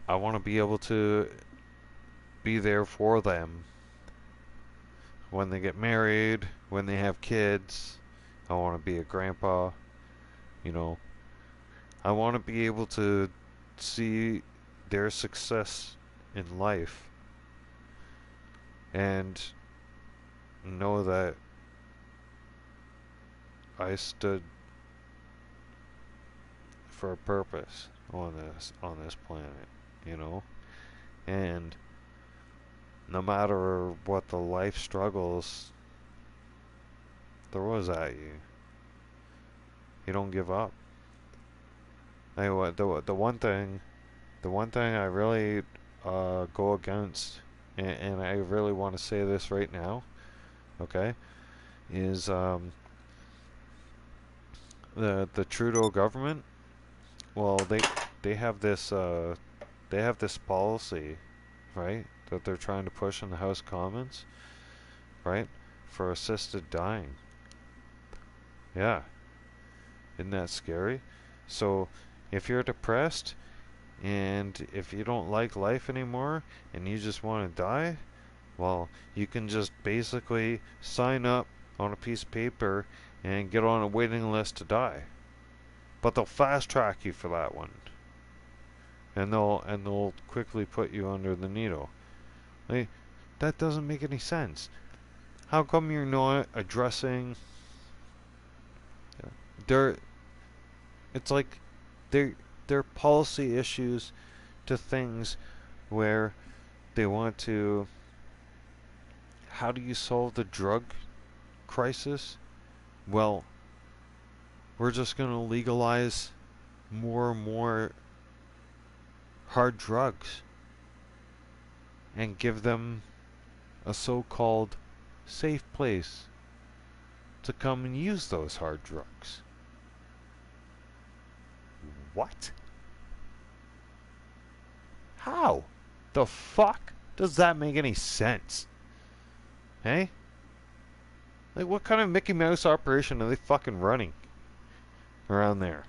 I want to be able to be there for them when they get married, when they have kids. I want to be a grandpa, you know. I want to be able to see their success in life and know that I stood for a purpose on this planet, you know? And no matter what the life struggles throws at you, you don't give up. Anyway, the one thing I really go against, and I really want to say this right now, okay, is the Trudeau government. Well, they have this policy, right, that they're trying to push in the House Commons, right, for assisted dying. Yeah, isn't that scary? So if you're depressed and if you don't like life anymore and you just want to die, well, you can just basically sign up on a piece of paper and get on a waiting list to die. But they'll fast track you for that one. And they'll quickly put you under the needle. Like, that doesn't make any sense. How come you're not addressing it's like they're policy issues to things where they want to, how do you solve the drug crisis? Well, we're just going to legalize more and more hard drugs and give them a so-called safe place to come and use those hard drugs. What? How the fuck does that make any sense? Hey? Like, what kind of Mickey Mouse operation are they fucking running around there?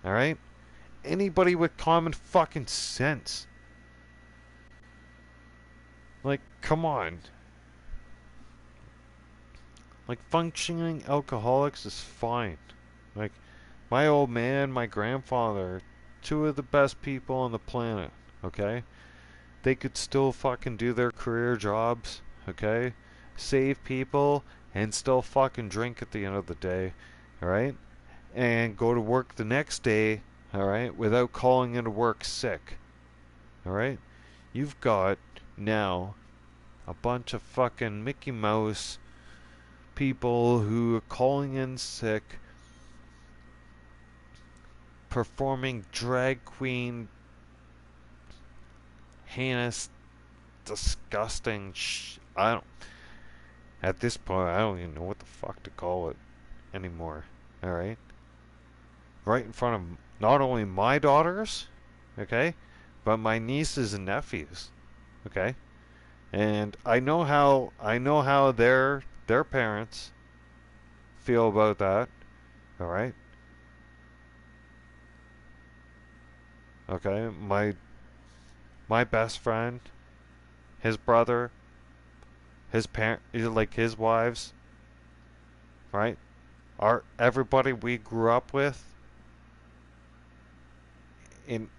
Alright? Anybody with common fucking sense. Like, come on. Like, functioning alcoholics is fine. Like, my old man, my grandfather, 2 of the best people on the planet, okay? They could still fucking do their career jobs, okay? Save people and still fucking drink at the end of the day, alright? And go to work the next day, alright, without calling into work sick, alright? You've got now a bunch of fucking Mickey Mouse people who are calling in sick, performing drag queen, heinous, disgusting at this point, I don't even know what the fuck to call it anymore. Alright? Right in front of not only my daughters, okay, but my nieces and nephews. Okay? And I know how their parents feel about that. Alright? Okay, my best friend, his brother, his wives, right? Everybody we grew up with in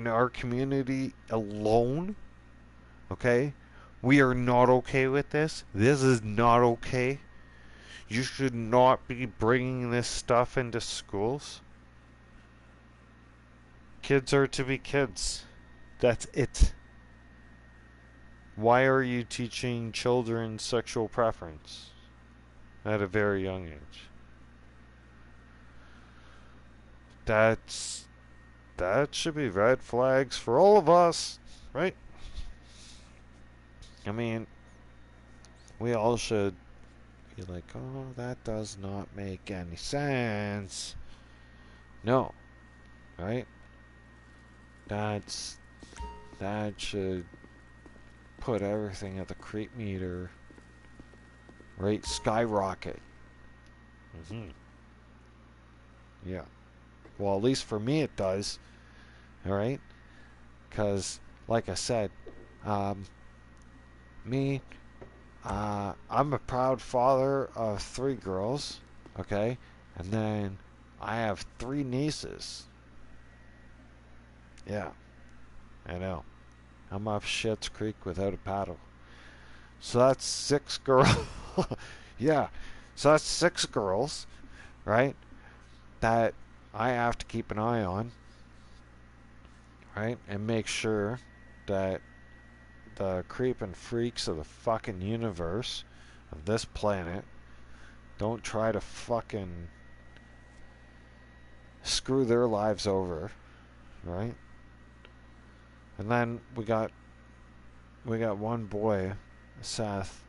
our community alone, okay? We are not okay with this. This is not okay. You should not be bringing this stuff into schools. Kids are to be kids. That's it. Why are you teaching children sexual preference at a very young age? That should be red flags for all of us, right? I mean, we all should be like, oh, that does not make any sense. No, right? That should put everything at the creep meter, right? Skyrocket. Yeah. Well, at least for me it does. All right? Because, like I said, me, I'm a proud father of 3 girls, okay? And then I have 3 nieces. Yeah, I know. I'm up Schitt's Creek without a paddle. So that's 6 girls. Yeah, so that's 6 girls, right? That I have to keep an eye on, right? And make sure that the creeping freaks of the fucking universe, of this planet, don't try to fucking screw their lives over, right? And then we got one boy, Seth,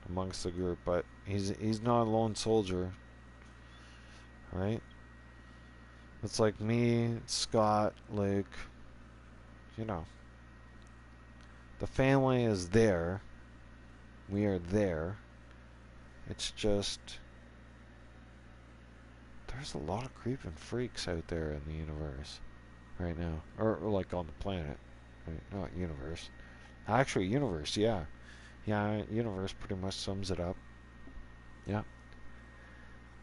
amongst the group, but he's not a lone soldier, right? It's like me, Scott, Luke, you know. The family is there. We are there. It's just, there's a lot of creeping freaks out there in the universe right now. Or like on the planet. Right? Not universe. Actually, universe, yeah. Yeah, universe pretty much sums it up. Yeah.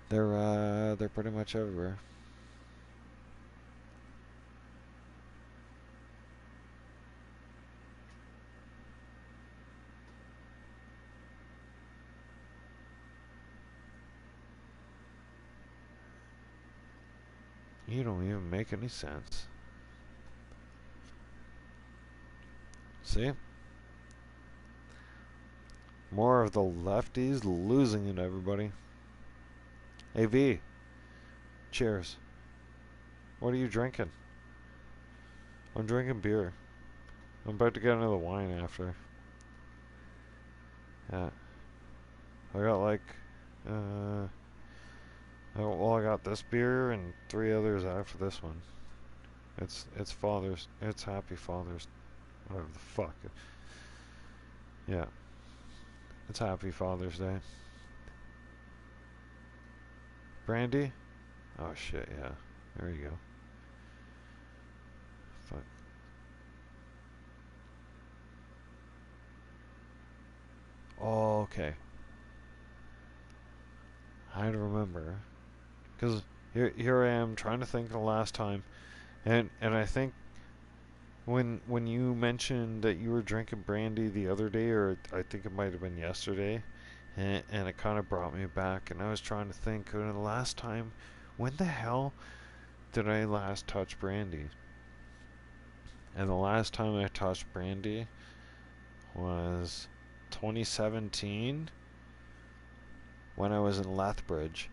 They're pretty much everywhere. You don't even make any sense. See? More of the lefties losing it, everybody. AV. Cheers. What are you drinking? I'm drinking beer. I'm about to get another wine after. Yeah. I got like, well, I got this beer and 3 others after this one. It's Happy Father's, whatever the fuck. Yeah. It's Happy Father's Day. Brandy? Oh shit, yeah. There you go. Fuck. Oh, okay. I remember. Because here I am trying to think of the last time. And I think when you mentioned that you were drinking brandy the other day, or I think it might have been yesterday, and it kind of brought me back, and I was trying to think of the last time, when the hell did I last touch brandy? And the last time I touched brandy was 2017 when I was in Lethbridge,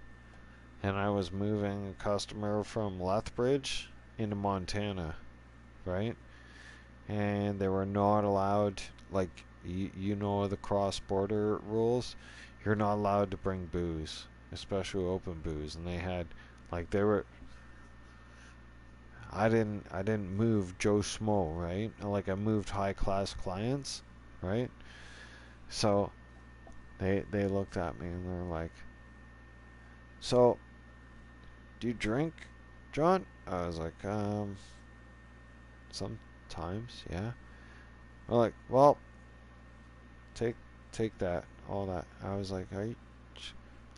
and I was moving a customer from Lethbridge into Montana, right? And they were not allowed, like, you know the cross-border rules, you're not allowed to bring booze, especially open booze. And they had, like, they were, I didn't move Joe Schmo, right? Like, I moved high-class clients, right? So they looked at me and they're like, so do you drink, John? I was like, sometimes, yeah. I'm like, well, take that. all that. I was like, are you,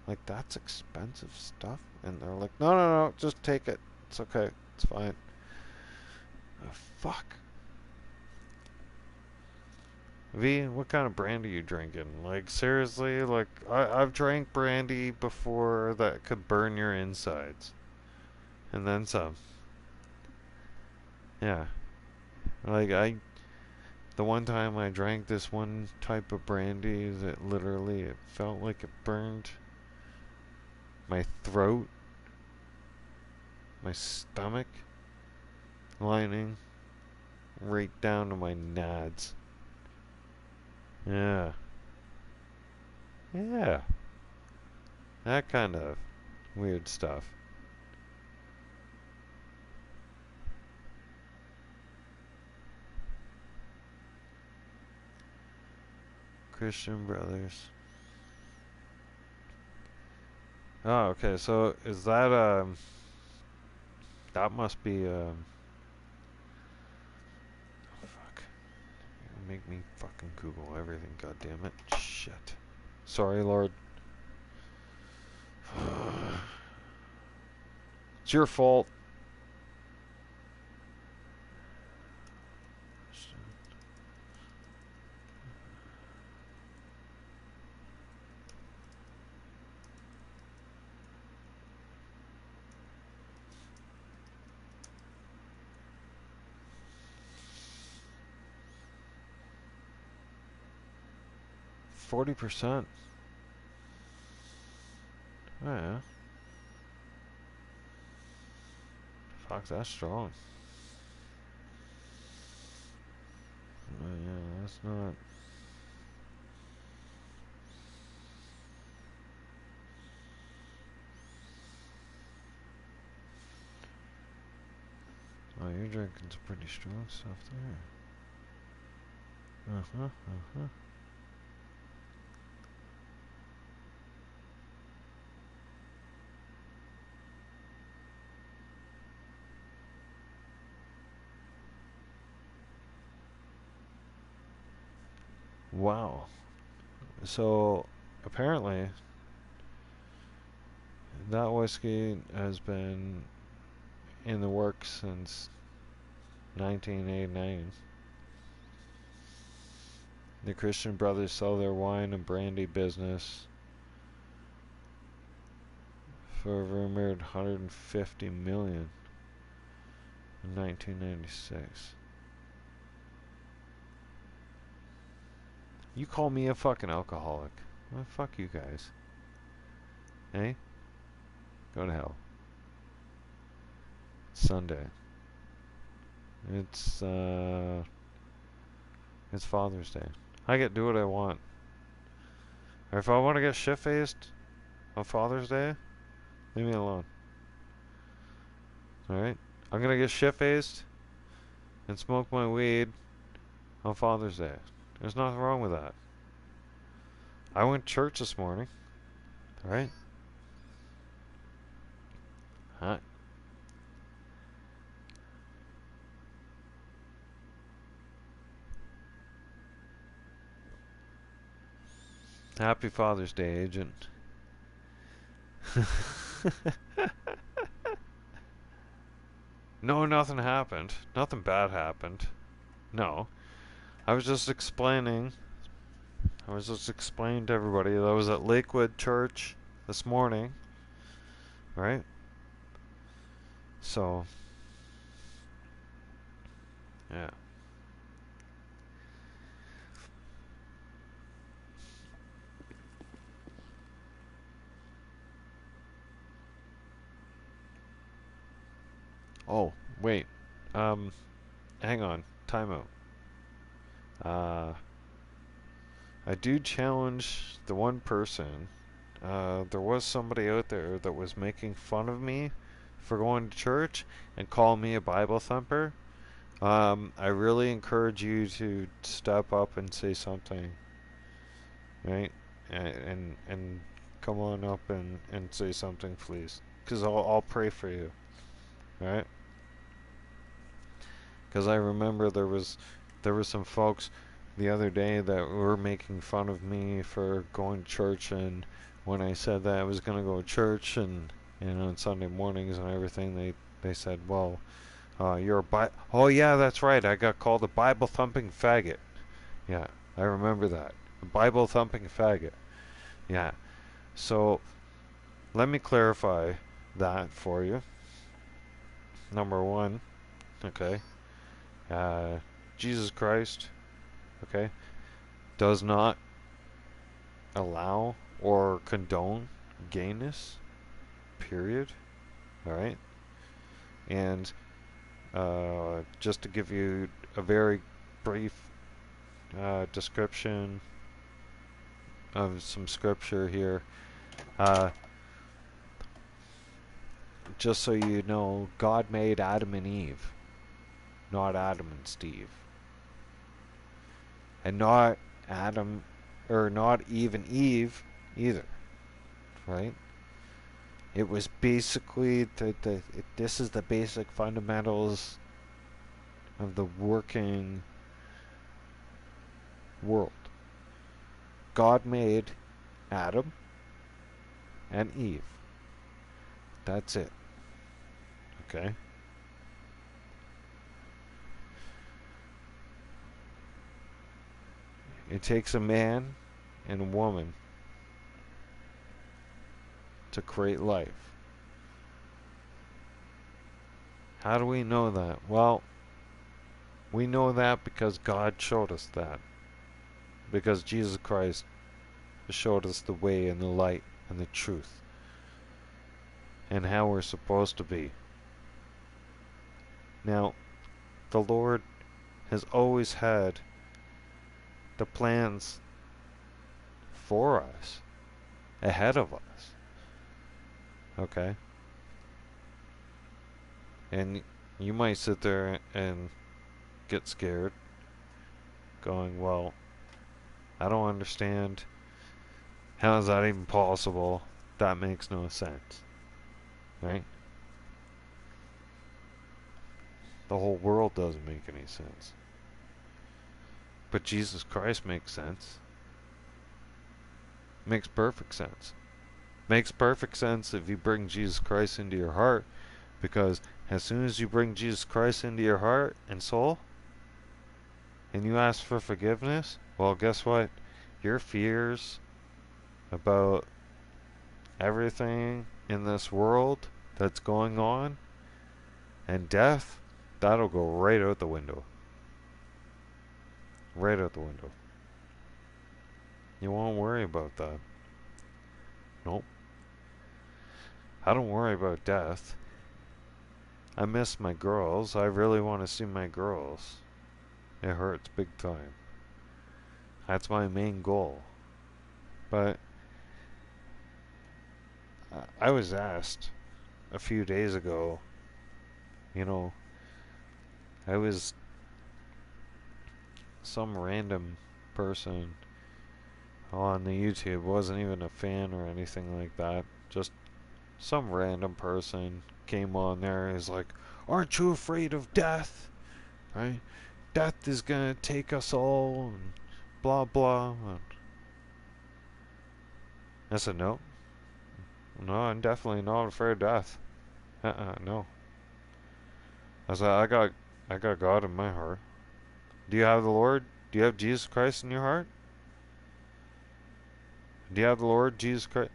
like, that's expensive stuff? And they're like, no, no, no, just take it. It's okay. It's fine. Oh, fuck. V, what kind of brandy you drinking? Like, seriously? Like, I've drank brandy before that could burn your insides. And then some. Yeah. Like, the one time I drank this one type of brandy that literally it felt like it burned my throat, my stomach lining, right down to my nads. Yeah. Yeah. That kind of weird stuff. Christian Brothers. Oh, okay. So is that that must be oh, fuck. Make me fucking Google everything, goddammit. Shit. Sorry, Lord. It's your fault. 40%. Oh, yeah. Fuck, that's strong. Oh, yeah, that's not... Oh, you're drinking some pretty strong stuff there. Uh-huh, uh-huh. Wow. So, apparently, that whiskey has been in the works since 1989. The Christian Brothers sell their wine and brandy business for a rumored $150 million in 1996. You call me a fucking alcoholic. Well, fuck you guys. Hey? Go to hell. It's Sunday. It's Father's Day. I get to do what I want. Or if I want to get shit-faced on Father's Day, leave me alone. Alright? I'm gonna get shit-faced and smoke my weed on Father's Day. There's nothing wrong with that. I went to church this morning. Alright? Huh? Happy Father's Day, Agent. No, nothing happened. Nothing bad happened. No. I was just explaining to everybody that I was at Lakewood Church this morning. Right? So, yeah. Oh, wait. Hang on. Time out. I do challenge the one person. There was somebody out there that was making fun of me for going to church and calling me a Bible thumper. I really encourage you to step up and say something, right? And come on up and say something, please, because I'll pray for you, right? Because I remember there was some folks the other day that were making fun of me for going to church, and when I said that I was going to go to church and on Sunday mornings and everything, they said, well, you're oh yeah, that's right, I got called a Bible thumping faggot. Yeah, I remember that. A Bible thumping faggot. Yeah. So let me clarify that for you. Number one, okay, Jesus Christ, okay, does not allow or condone gayness, period. Alright? And just to give you a very brief description of some scripture here, just so you know, God made Adam and Eve, not Adam and Steve. And not Adam, or not even Eve either, right? It was basically, this is the basic fundamentals of the working world. God made Adam and Eve. That's it. Okay? It takes a man and a woman to create life. How do we know that? Well, we know that because God showed us that. Because Jesus Christ showed us the way and the light and the truth. And how we're supposed to be. Now, the Lord has always had the plans for us, ahead of us. Okay? And you might sit there and get scared, going, well, I don't understand. How is that even possible? That makes no sense. Right? The whole world doesn't make any sense. But Jesus Christ makes sense. Makes perfect sense. Makes perfect sense if you bring Jesus Christ into your heart, because as soon as you bring Jesus Christ into your heart and soul, and you ask for forgiveness, well, guess what? Your fears about everything in this world that's going on and death, that'll go right out the window. Right out the window. You won't worry about that. Nope. I don't worry about death. I miss my girls. I really want to see my girls. It hurts big time. That's my main goal. But I was asked a few days ago, you know, I was some random person on the YouTube, wasn't even a fan or anything like that, just some random person came on there and is like, aren't you afraid of death? Right? Death is gonna take us all, and blah blah. And I said, no. No, I'm definitely not afraid of death. No. I said, I got God in my heart. Do you have the Lord? Do you have Jesus Christ in your heart? Do you have the Lord Jesus Christ?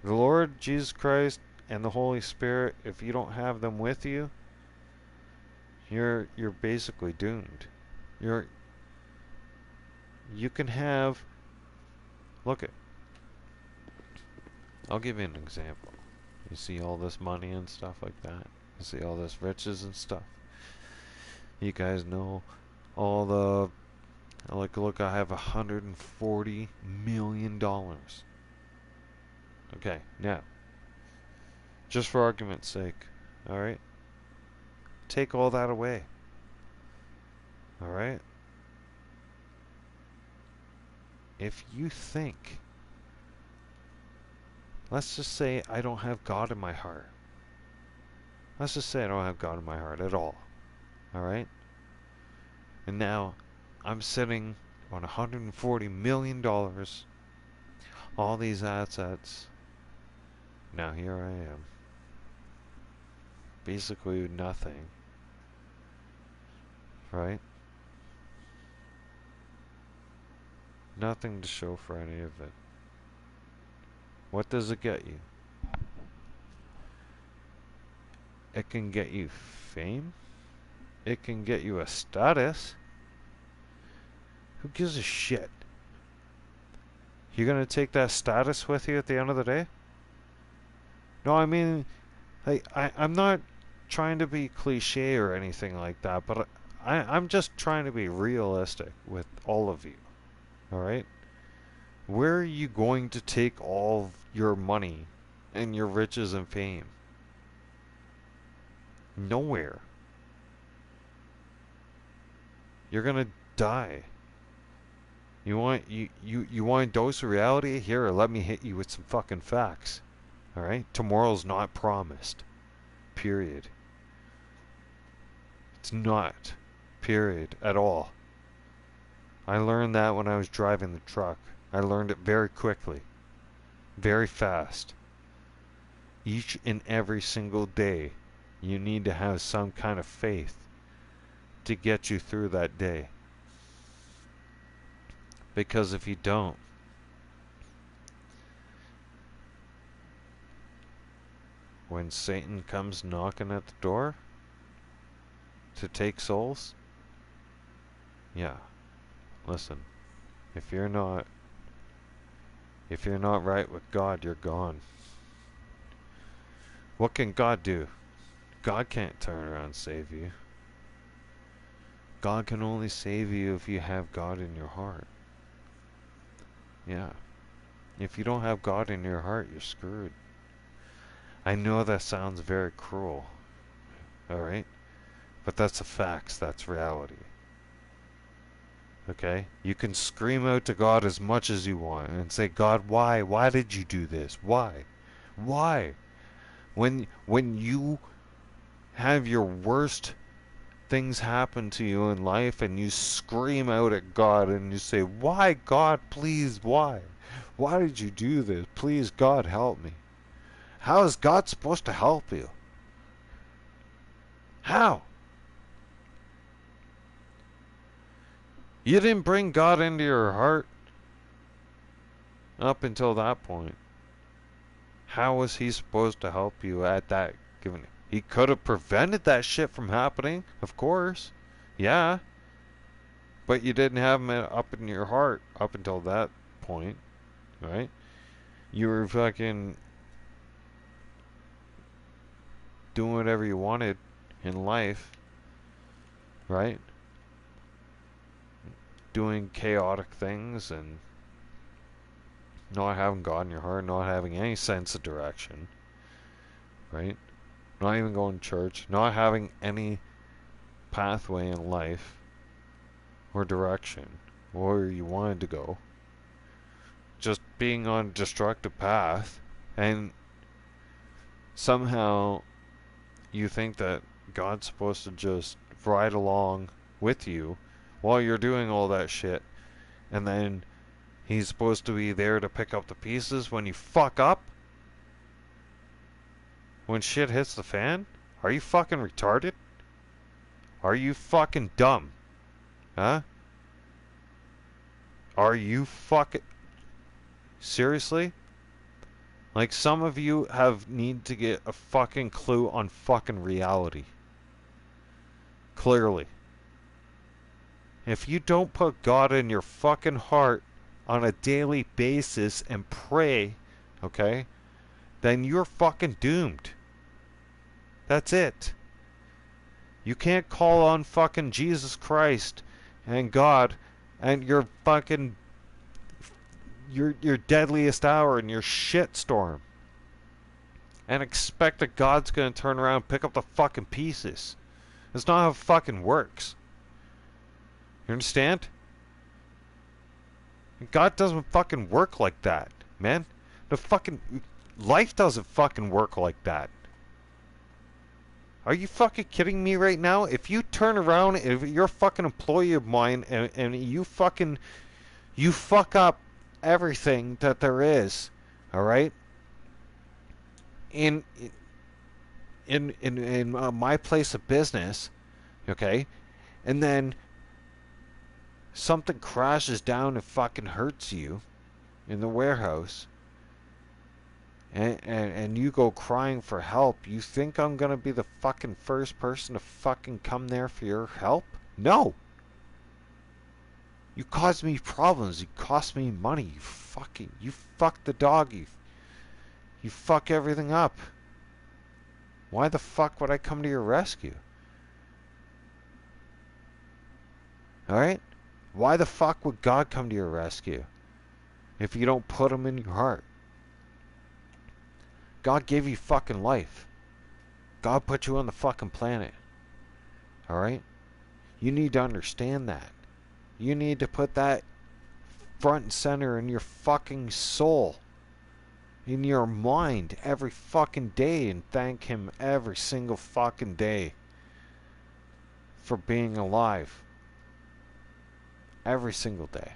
The Lord Jesus Christ and the Holy Spirit, if you don't have them with you, you're basically doomed. You can have, look at, I'll give you an example. You see all this money and stuff like that. You see all this riches and stuff. You guys know all the, like, look, I have $140 million. Okay, now, just for argument's sake, alright? Take all that away. Alright? If you think, let's just say I don't have God in my heart. Let's just say I don't have God in my heart at all. Alright? And now, I'm sitting on $140 million, all these assets. Now here I am. Basically nothing. Right? Nothing to show for any of it. What does it get you? It can get you fame. It can get you a status. Who gives a shit? You're gonna take that status with you at the end of the day? No, I mean, like, I'm not trying to be cliche or anything like that, but I'm just trying to be realistic with all of you. Alright? Where are you going to take all of your money and your riches and fame? Nowhere. You're gonna die. You want a dose of reality? Here, let me hit you with some fucking facts. Alright? Tomorrow's not promised. Period. It's not. Period. At all. I learned that when I was driving the truck. I learned it very quickly. Very fast. Each and every single day, you need to have some kind of faith to get you through that day. Because if you don't, when Satan comes knocking at the door to take souls, yeah, listen, if you're not right with God, you're gone. What can God do? God can't turn around and save you. God can only save you if you have God in your heart. Yeah. If you don't have God in your heart, you're screwed. I know that sounds very cruel. Alright? But that's the facts. That's reality. Okay? You can scream out to God as much as you want and say, God, why? Why did you do this? Why? Why? When you have your worst things happen to you in life and you scream out at God and you say, why, God, please, why? Why did you do this? Please, God, help me. How is God supposed to help you? How? You didn't bring God into your heart up until that point. How was he supposed to help you at that given? He could have prevented that shit from happening, of course. Yeah. But you didn't have him up in your heart up until that point, right? You were fucking doing whatever you wanted in life, right? Doing chaotic things and not having God in your heart, not having any sense of direction, right? Not even going to church, not having any pathway in life or direction where you wanted to go, just being on a destructive path, and somehow you think that God's supposed to just ride along with you while you're doing all that shit, and then he's supposed to be there to pick up the pieces when you fuck up? When shit hits the fan? Are you fucking retarded? Are you fucking dumb? Huh? Are you fucking... Seriously? Like, some of you need to get a fucking clue on fucking reality. Clearly. If you don't put God in your fucking heart on a daily basis and pray, okay, then you're fucking doomed. That's it. You can't call on fucking Jesus Christ and God and your fucking your deadliest hour and your shitstorm and expect that God's gonna turn around and pick up the fucking pieces. That's not how it fucking works. You understand? God doesn't fucking work like that, man. The fucking life doesn't fucking work like that. Are you fucking kidding me right now? If you turn around, if you're a fucking employee of mine, and you fuck up everything that there is, all right? In my place of business, okay, and then something crashes down and fucking hurts you in the warehouse, and you go crying for help, you think I'm gonna be the fucking first person to fucking come there for your help? No! You caused me problems, you cost me money, you fuck the dog, you fuck everything up. Why the fuck would I come to your rescue? Alright? Why the fuck would God come to your rescue if you don't put him in your heart? God gave you fucking life. God put you on the fucking planet. Alright? You need to understand that. You need to put that front and center in your fucking soul, in your mind every fucking day, and thank him every single fucking day for being alive. Every single day.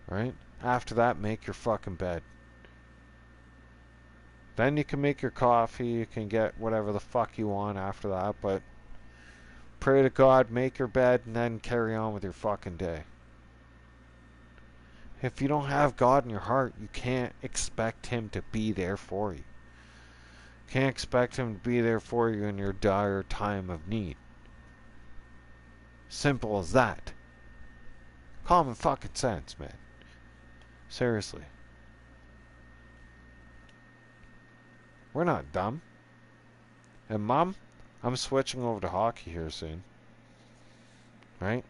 Right? After that, make your fucking bed. Then you can make your coffee, you can get whatever the fuck you want after that, but pray to God, make your bed, and then carry on with your fucking day. If you don't have God in your heart, you can't expect him to be there for you. Can't expect him to be there for you in your dire time of need. Simple as that. Common fucking sense, man. Seriously. We're not dumb. And Mom, I'm switching over to hockey here soon. Right?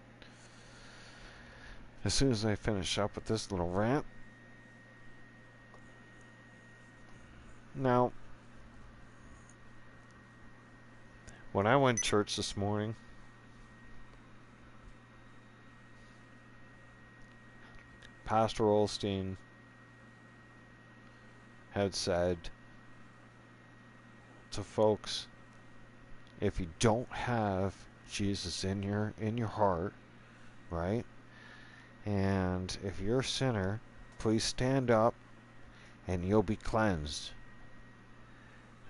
As soon as I finish up with this little rant. Now, when I went to church this morning, Pastor Olstein had said to folks, if you don't have Jesus in your heart, right? And if you're a sinner, please stand up and you'll be cleansed.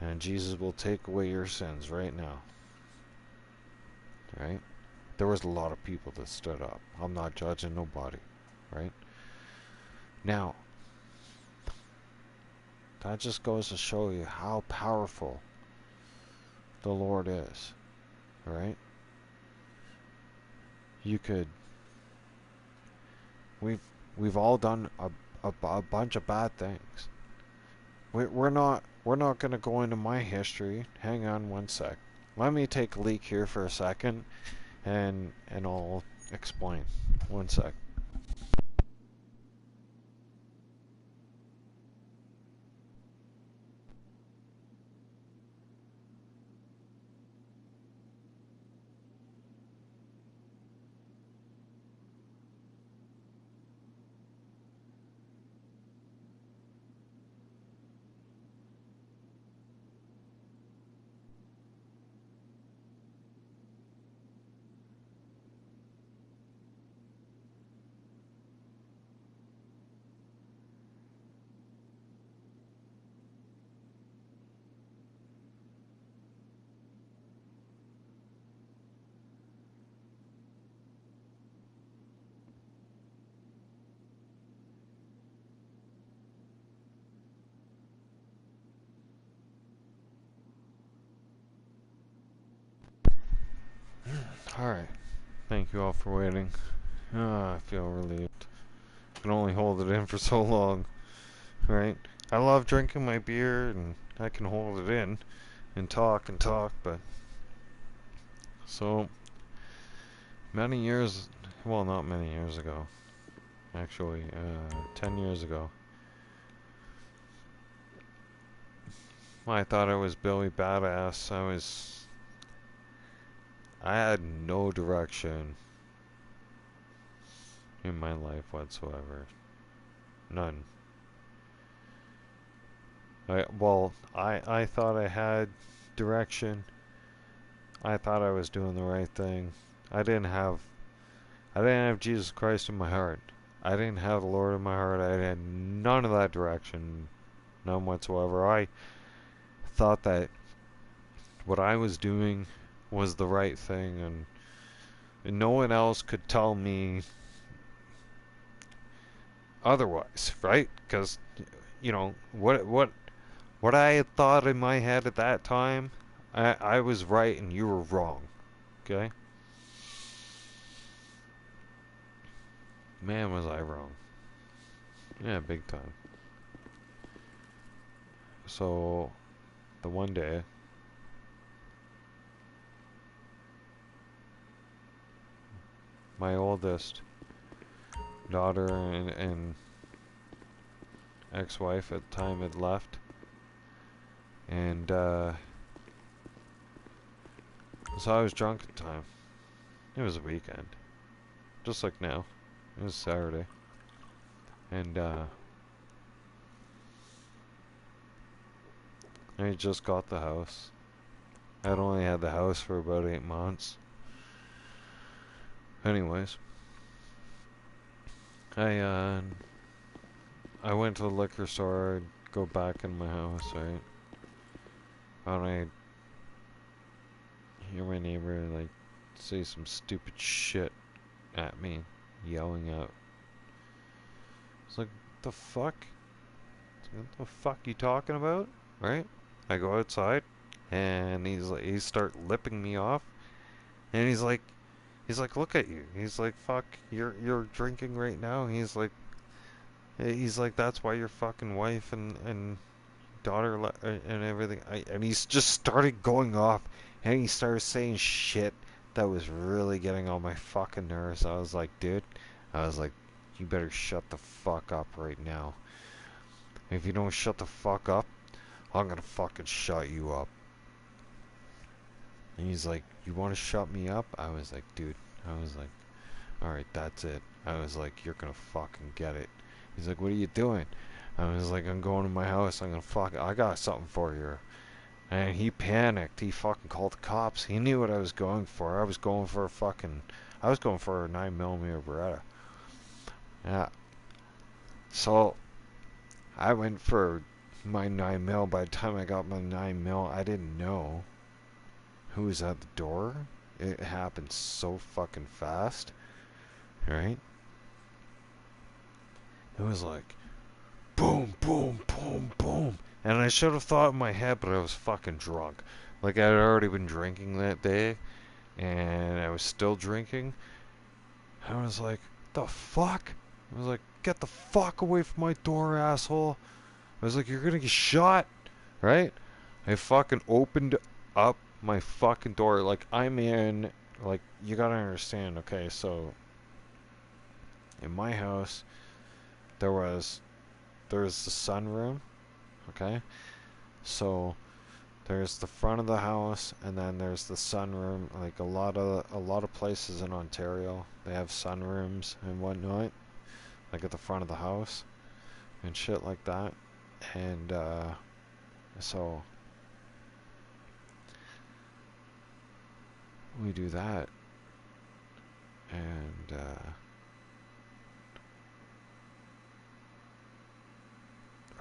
And Jesus will take away your sins right now. Right? There was a lot of people that stood up. I'm not judging nobody. Right? Now, that just goes to show you how powerful the Lord is. Right? You could... We've all done a bunch of bad things. We're not going to go into my history. Hang on one sec. Let me take a leak here for a second, and I'll explain. One sec. Alright. Thank you all for waiting. I feel relieved. I can only hold it in for so long. Right? I love drinking my beer, and I can hold it in and talk, but... So, many years... Well, not many years ago. Actually, 10 years ago. I thought I was Billy Badass. I had no direction in my life whatsoever. None. I thought I had direction. I thought I was doing the right thing. I didn't have Jesus Christ in my heart. I didn't have the Lord in my heart. I had none of that direction. None whatsoever. I thought that what I was doing was the right thing, and no one else could tell me otherwise, right? Because, you know, what I had thought in my head at that time, I was right and you were wrong. Okay? Man, was I wrong. Yeah, big time. So, the one day, my oldest daughter and ex-wife at the time had left, and so I was drunk at the time. It was a weekend, just like now. It was Saturday, and I just got the house. I'd only had the house for about 8 months. Anyways, I went to the liquor store, I'd go back in my house, right? And I hear my neighbor like say some stupid shit at me, yelling out. It's like, the fuck? What the fuck you talking about? Right? I go outside, and he start lipping me off, and he's like, look at you. He's like, fuck, you're drinking right now. He's like, that's why your fucking wife and daughter and everything. And he's just started going off, and he started saying shit that was really getting on my fucking nerves. I was like, dude, you better shut the fuck up right now. If you don't shut the fuck up, I'm gonna fucking shut you up. And he's like, you want to shut me up? I was like, dude, alright, that's it. I was like, you're gonna fucking get it. He's like, what are you doing? I was like, I'm going to my house. I got something for you. And he panicked. He fucking called the cops. He knew what I was going for. I was going for a 9mm Beretta. Yeah. So, I went for my 9mm. By the time I got my 9mm, I didn't know who was at the door. It happened so fucking fast. Right? It was like, boom, boom, boom, boom. And I should have thought in my head, but I was fucking drunk. Like, I had already been drinking that day, and I was still drinking. I was like, the fuck? I was like, get the fuck away from my door, asshole. I was like, you're gonna get shot, right? I fucking opened up my fucking door. Like, I'm in, like, you gotta understand, okay, so in my house, there's the sunroom, okay? So there's the front of the house, and then there's the sunroom. Like, a lot of places in Ontario, they have sunrooms and whatnot, like at the front of the house and shit like that. And so we do that, and they're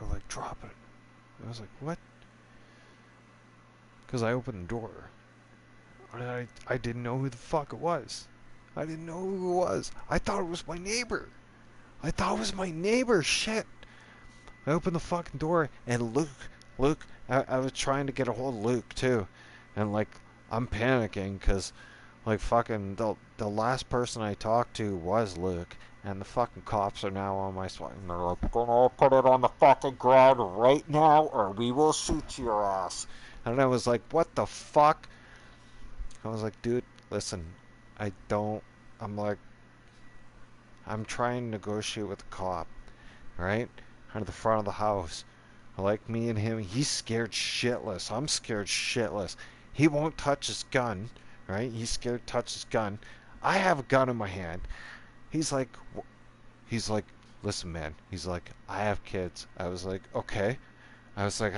like, drop it. I was like, what? Because I opened the door, and I didn't know who the fuck it was. I didn't know who it was. I thought it was my neighbor. Shit. I opened the fucking door, and Luke, I was trying to get a hold of Luke too, and like, I'm panicking because, like, fucking the last person I talked to was Luke, and the fucking cops are now on my side, and they're like, gonna put it on the fucking ground right now, or we will shoot your ass. And I was like, what the fuck? I was like, dude, listen, I'm trying to negotiate with the cop, right? Out of the front of the house. Like me and him, he's scared shitless. I'm scared shitless. He won't touch his gun, right? He's scared to touch his gun. I have a gun in my hand. He's like, listen, man. He's like, I have kids. I was like, okay. I was like,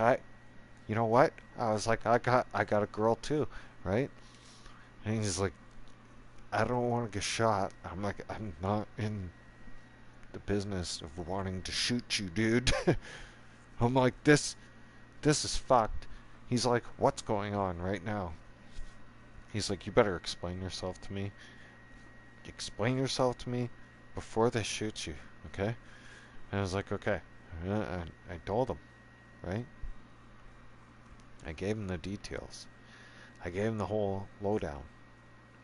you know what? I was like, I got a girl too, right? And he's like, I don't want to get shot. I'm like, I'm not in the business of wanting to shoot you, dude. I'm like, this is fucked. He's like, what's going on right now? He's like, you better explain yourself to me. Explain yourself to me before they shoot you, okay? And I was like, okay. I told him, right? I gave him the details. I gave him the whole lowdown.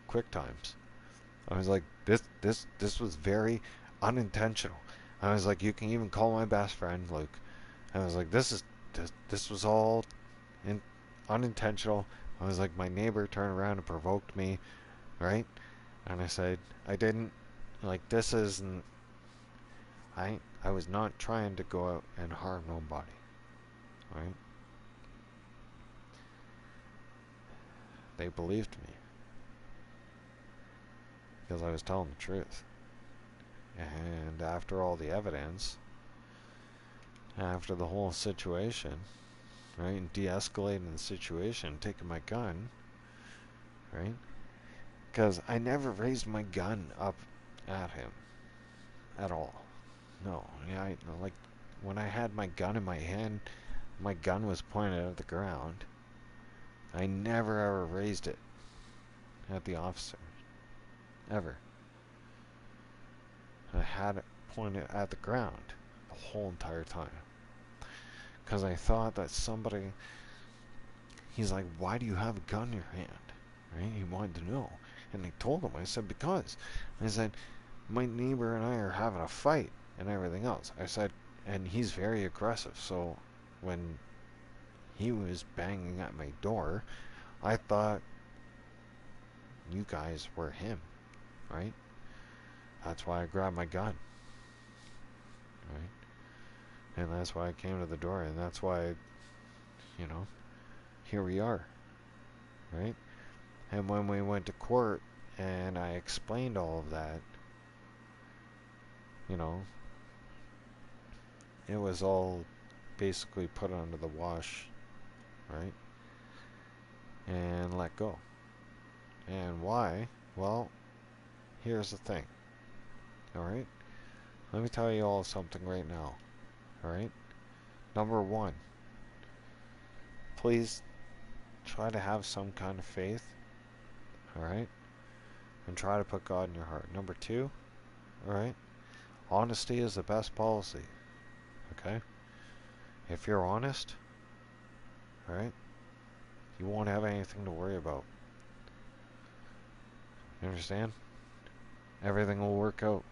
Quick times. I was like, this was very unintentional. I was like, you can even call my best friend Luke. I was like, this was all unintentional. I was like, my neighbor turned around and provoked me, right? And I said, I didn't, like, this isn't, I was not trying to go out and harm nobody, right? They believed me because I was telling the truth. And after all the evidence, after the whole situation, right, and de-escalating the situation, taking my gun, right, because I never raised my gun up at him at all. No, yeah, like when I had my gun in my hand, my gun was pointed at the ground. I never ever raised it at the officer, ever. I had it pointed at the ground the whole entire time. Because I thought that somebody, he's like, why do you have a gun in your hand? Right? He wanted to know. And I told him, I said, because. I said, my neighbor and I are having a fight and everything else. I said, and he's very aggressive. So when he was banging at my door, I thought you guys were him, right? That's why I grabbed my gun, right? And that's why I came to the door, and that's why, you know, here we are, right? And when we went to court and I explained all of that, you know, it was all basically put under the wash, right? And let go. And why? Well, here's the thing, alright? Let me tell you all something right now, alright? Number one, please try to have some kind of faith, alright? And try to put God in your heart. Number two, alright? Honesty is the best policy, okay? If you're honest, alright, you won't have anything to worry about. You understand? Everything will work out.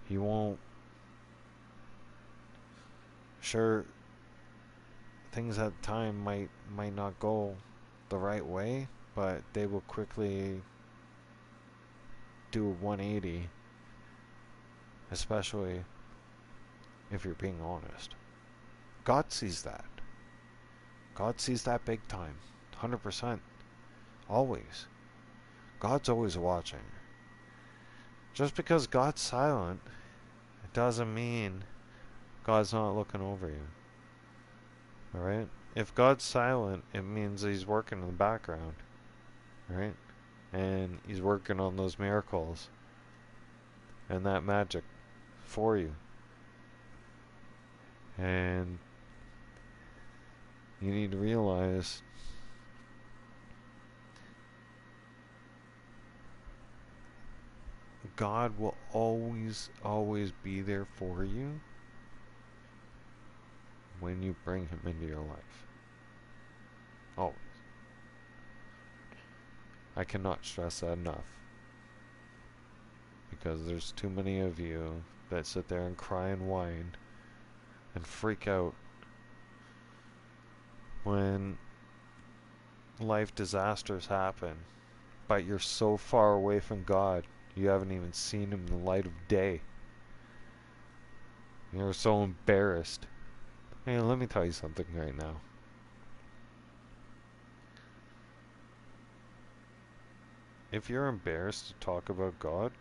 You won't... Sure, things at the time might not go the right way, but they will quickly do a 180, especially if you're being honest. God sees that. God sees that big time. 100%. Always. God's always watching. Just because God's silent, it doesn't mean God's not looking over you. Alright? If God's silent, it means He's working in the background. Right? And He's working on those miracles and that magic for you. And you need to realize God will always be there for you when you bring Him into your life. Always. I cannot stress that enough. Because there's too many of you that sit there and cry and whine and freak out when life disasters happen, but you're so far away from God, you haven't even seen Him in the light of day. You're so embarrassed. Hey, let me tell you something right now. If you're embarrassed to talk about God,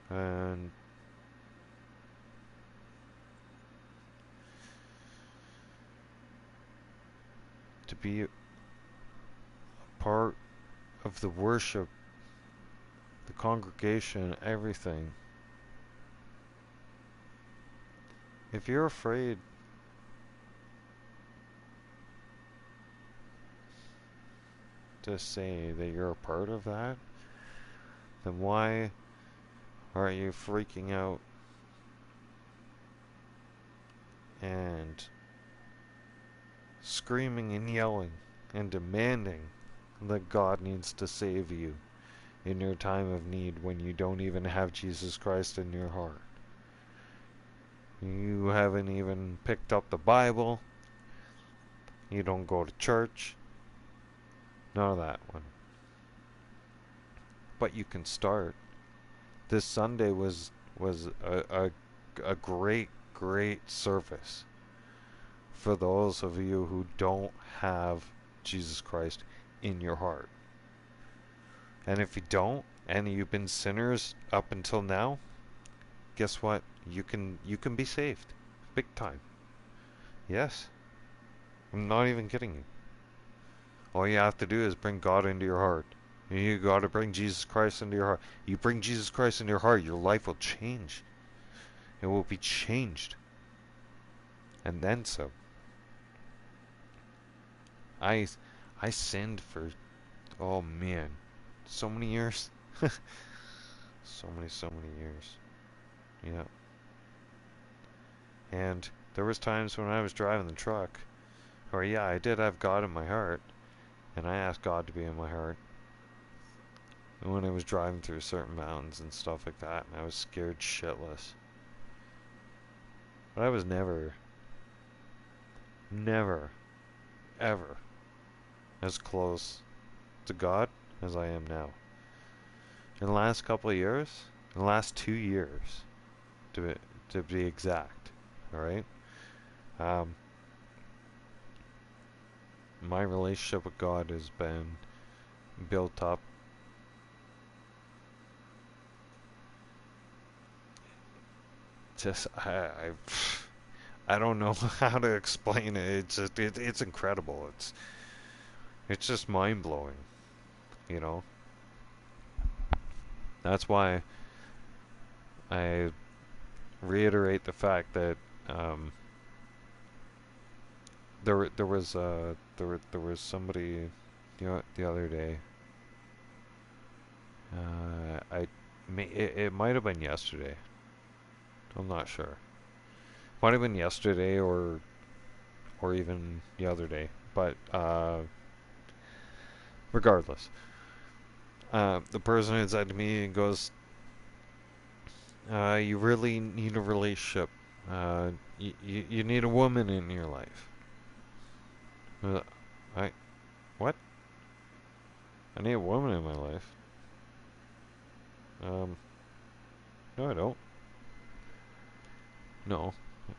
and to be a part of the worship, the congregation, everything. If you're afraid to say that you're a part of that, then why are you freaking out and screaming and yelling and demanding that God needs to save you in your time of need when you don't even have Jesus Christ in your heart? You haven't even picked up the Bible. You don't go to church. None of that one. But you can start. This Sunday was a great service for those of you who don't have Jesus Christ in your heart. And if you don't, and you've been sinners up until now, guess what? You can be saved. Big time. Yes. I'm not even kidding you. All you have to do is bring God into your heart. You got to bring Jesus Christ into your heart. You bring Jesus Christ into your heart, your life will change. It will be changed. And then some. I sinned for, oh man, so many years. so many years. Yeah. And there was times when I was driving the truck where, yeah, I did have God in my heart, and I asked God to be in my heart. And when I was driving through certain mountains and stuff like that, and I was scared shitless. But I was never, ever as close to God as I am now. In the last couple of years, in the last 2 years, to be exact, alright? My relationship with God has been built up just I don't know how to explain it. It's just it's incredible. It's just mind blowing, you know. That's why I reiterate the fact that there was somebody the other day. It might have been yesterday. I'm not sure. Might have been yesterday or even the other day, but regardless, the person had said to me and goes, "You really need a relationship. You need a woman in your life." What? I need a woman in my life. No, I don't. No.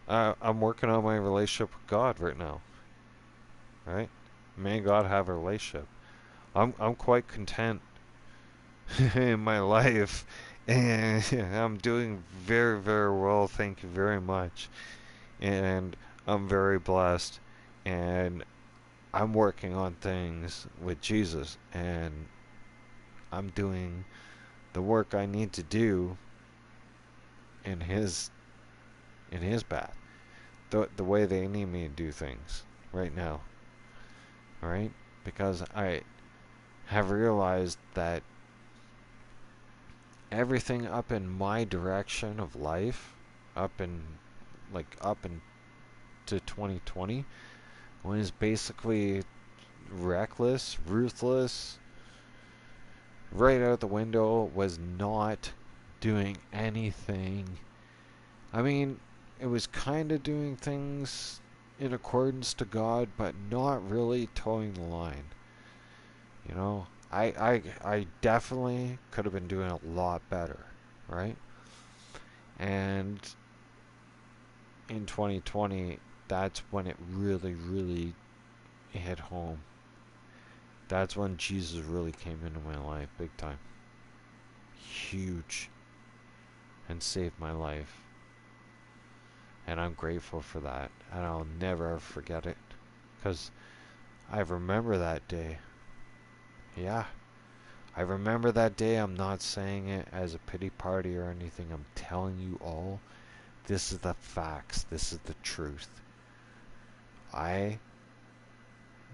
I'm working on my relationship with God right now. Right? Me and God have a relationship. I'm quite content in my life, and I'm doing very, very well. Thank you very much. And I'm very blessed, and I'm working on things with Jesus, and I'm doing the work I need to do in His path, the way they need me to do things right now. Alright? Because I have realized that everything up in my direction of life, up into 2020, was basically reckless, ruthless, right out the window, was not doing anything. I mean, it was kind of doing things in accordance to God, but not really towing the line. You know, I definitely could have been doing a lot better, right? And in 2020, that's when it really, really hit home. That's when Jesus really came into my life big time. Huge. And saved my life. And I'm grateful for that. And I'll never forget it. Because I remember that day. Yeah. I remember that day. I'm not saying it as a pity party or anything. I'm telling you all. This is the facts. This is the truth. I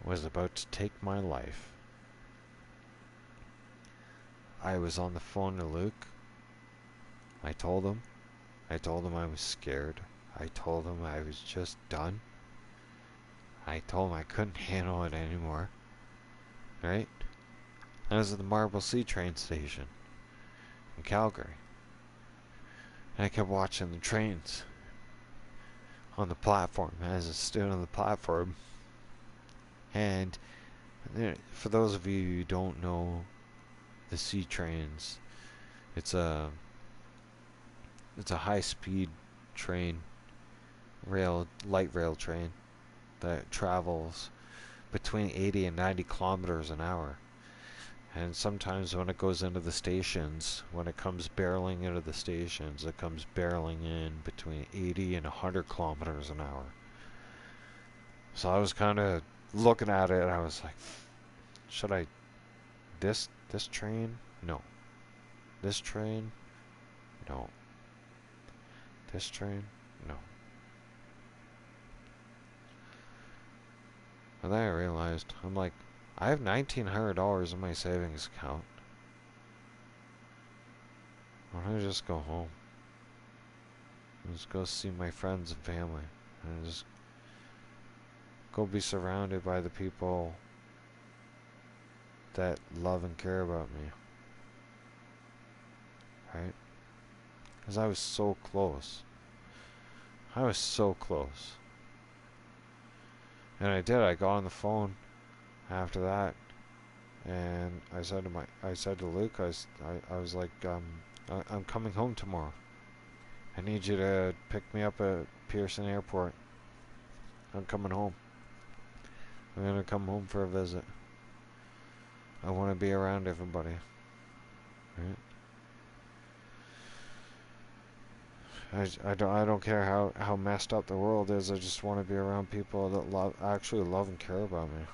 was about to take my life. I was on the phone to Luke. I told him I was scared. I told him I was just done. I told him I couldn't handle it anymore. Right? I was at the Marble Sea train station in Calgary. And I kept watching the trains on the platform as I stood on the platform. And for those of you who don't know the sea trains, it's a high-speed train, light rail train that travels between 80 and 90 kilometers an hour. And sometimes when it goes into the stations, when it comes barreling into the stations, it comes barreling in between 80 and 100 kilometers an hour. So I was kind of looking at it and I was like, should I, this train? No. This train? No. This train? No. And then I realized, I'm like, I have $1,900 in my savings account. Why don't I just go home? Just go see my friends and family. And just go be surrounded by the people that love and care about me. Right? Because I was so close. I was so close. And I did. I got on the phone after that, and I said to Luke, I was like, I'm coming home tomorrow. I need you to pick me up at Pearson Airport. I'm coming home. I'm gonna come home for a visit. I want to be around everybody. Right? I don't care how messed up the world is. I just want to be around people that actually love and care about me.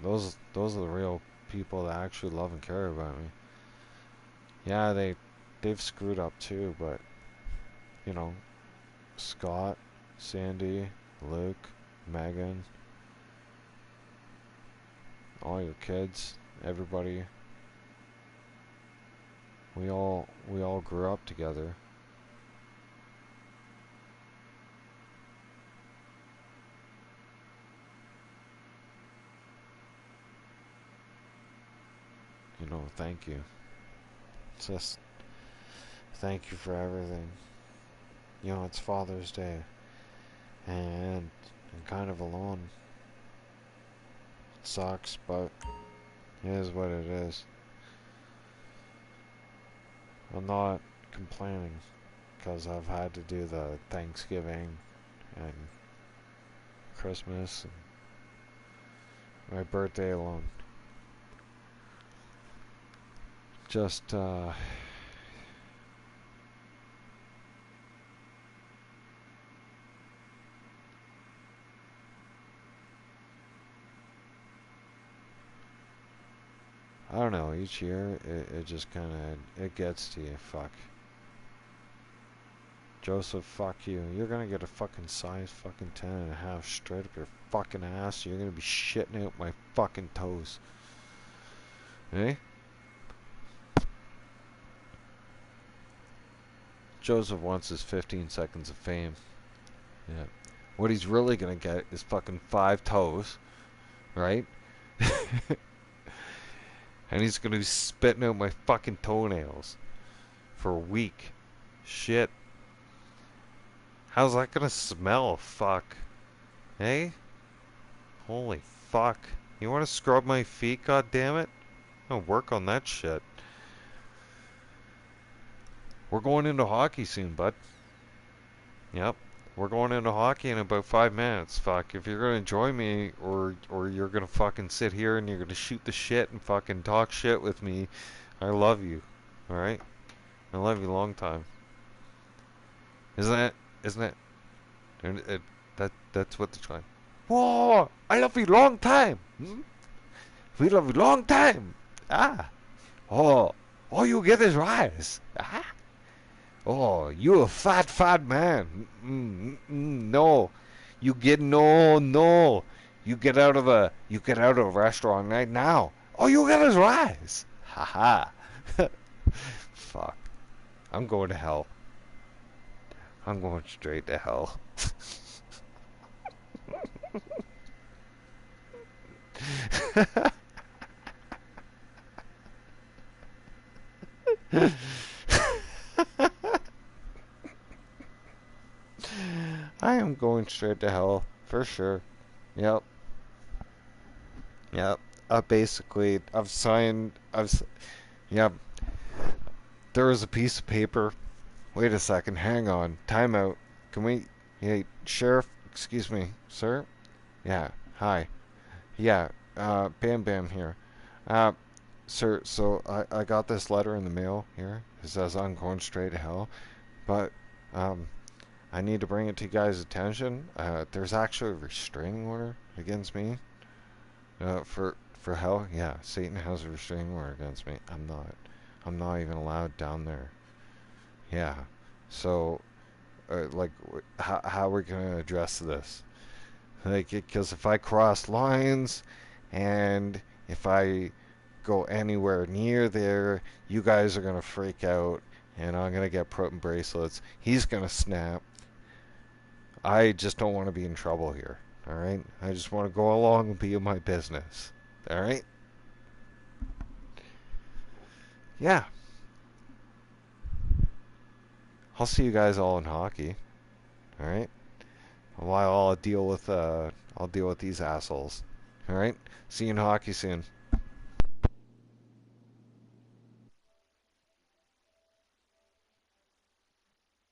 Those are the real people that actually love and care about me. Yeah, they've screwed up too, but you know, Scott, Sandy, Luke, Megan, all your kids, everybody. We all grew up together. You know, thank you. Just thank you for everything. You know, it's Father's Day, and I'm kind of alone. It sucks, but it is what it is. I'm not complaining because I've had to do the Thanksgiving and Christmas and my birthday alone. Just I don't know, each year it just kind of, it gets to you. Fuck. Joseph, fuck you. You're gonna get a fucking size fucking 10.5 straight up your fucking ass. You're gonna be shitting out my fucking toes. Eh? Joseph wants his 15 seconds of fame. Yeah. What he's really gonna get is fucking 5 toes. Right? And he's gonna be spitting out my fucking toenails for a week. Shit. How's that gonna smell? Fuck. Hey? Holy fuck. You wanna scrub my feet, goddammit? I'll work on that shit. We're going into hockey soon, bud. Yep. We're going into hockey in about 5 minutes. Fuck. If you're gonna join me or you're gonna fucking sit here and you're gonna shoot the shit and fucking talk shit with me, I love you. Alright? I love you long time. Isn't it? That's what they're trying. Whoa! I love you long time. Hmm? We love you long time. Ah. Oh. All you get is rice. Ah. Oh, you a fat man. No. You get no. You get out of the restaurant right now. All you get is rice. Ha ha. Fuck. I'm going to hell. I'm going straight to hell. I am going straight to hell for sure. Yep. Basically, Yep. There was a piece of paper. Wait a second. Hang on. Time out. Can we? Hey, Sheriff. Excuse me, sir. Yeah. Hi. Yeah. Bam Bam here. Sir. So I got this letter in the mail here. It says I'm going straight to hell, but I need to bring it to you guys' attention. There's actually a restraining order against me. For hell, yeah. Satan has a restraining order against me. I'm not even allowed down there. Yeah. So, like, how are we gonna address this? Like, because if I cross lines, and if I go anywhere near there, you guys are gonna freak out, and I'm gonna get put in bracelets. He's gonna snap. I just don't want to be in trouble here, alright? I just want to go along and be in my business, alright? Yeah. I'll see you guys all in hockey, alright? While I'll deal with these assholes, alright? See you in hockey soon.